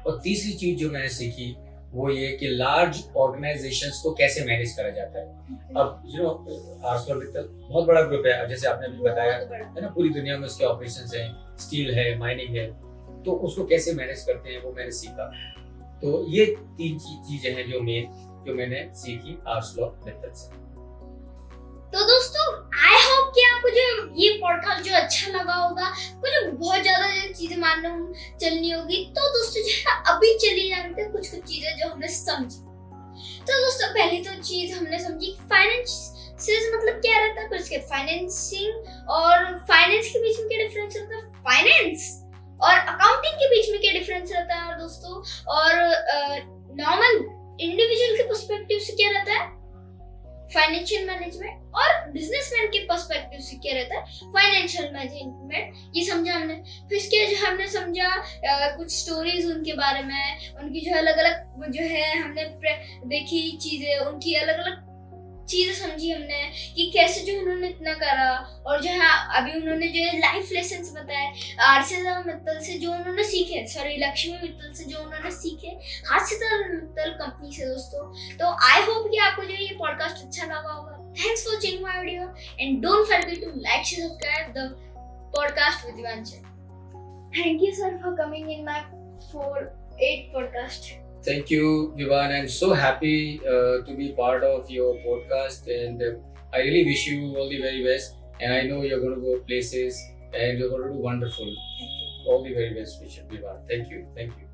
और तीसरी चीज जो मैंने सीखी वो ये कि लार्ज ऑर्गेनाइजेशंस को कैसे मैनेज करा जाता है। अब ArcelorMittal बहुत बड़ा ग्रुप है, जैसे आपने भी बताया है ना, पूरी दुनिया में उसके ऑपरेशंस हैं, स्टील है, माइनिंग है, तो उसको कैसे मैनेज करते हैं वो मैंने सीखा। तो ये 3 चीजें हैं जो मैंने सीखी आर्सलॉ मेथड से। तो दोस्तों आई होप कि आपको जो ये पॉडकास्ट जो अच्छा लगा होगा, मुझे बहुत ज्यादा चीजें मालूम चलनी होगी। तो दोस्तों जो है अभी चलिए जानते हैं कुछ चीजें जो हमने समझी। तो दोस्तों पहली तो चीज हमने समझी फाइनेंस मतलब क्या रहता है, फिर उसके फाइनेंसिंग और फाइनेंस के बीच में क्या डिफरेंस रहता है, फाइनेंस और अकाउंटिंग के बीच में क्या डिफरेंस रहता है, और दोस्तों और नॉर्मल इंडिविजुअल के पर्सपेक्टिव से क्या रहता है फाइनेंशियल मैनेजमेंट, और बिजनेसमैन के पर्सपेक्टिव से क्या रहता है फाइनेंशियल मैनेजमेंट, ये समझा हमने। फिर इसके जो हमने समझा कुछ स्टोरीज उनके बारे में, उनकी जो अलग अलग जो है हमने देखी चीजें, उनकी अलग अलग चीजें समझी हमने कि कैसे जो उन्होंने इतना करा, और जो है अभी उन्होंने जो है लाइफ लेसन्स बताए आरसीएम मित्तल से जो उन्होंने सीखे, लक्ष्मी मित्तल से जो उन्होंने सीखे, हास्यतल मित्तल कंपनी से दोस्तों। तो आई होप कि आपको जो ये पॉडकास्ट अच्छा लगा होगा। Thanks for watching my video and don't forget to like share subscribe the podcast with Vivan channel. Thank you sir for coming in my 8th podcast. Thank you, Vivan. I'm so happy to be part of your podcast, and I really wish you all the very best. And I know you're going to go places, and you're going to do wonderful. All the very best, Vivan. Thank you. Thank you.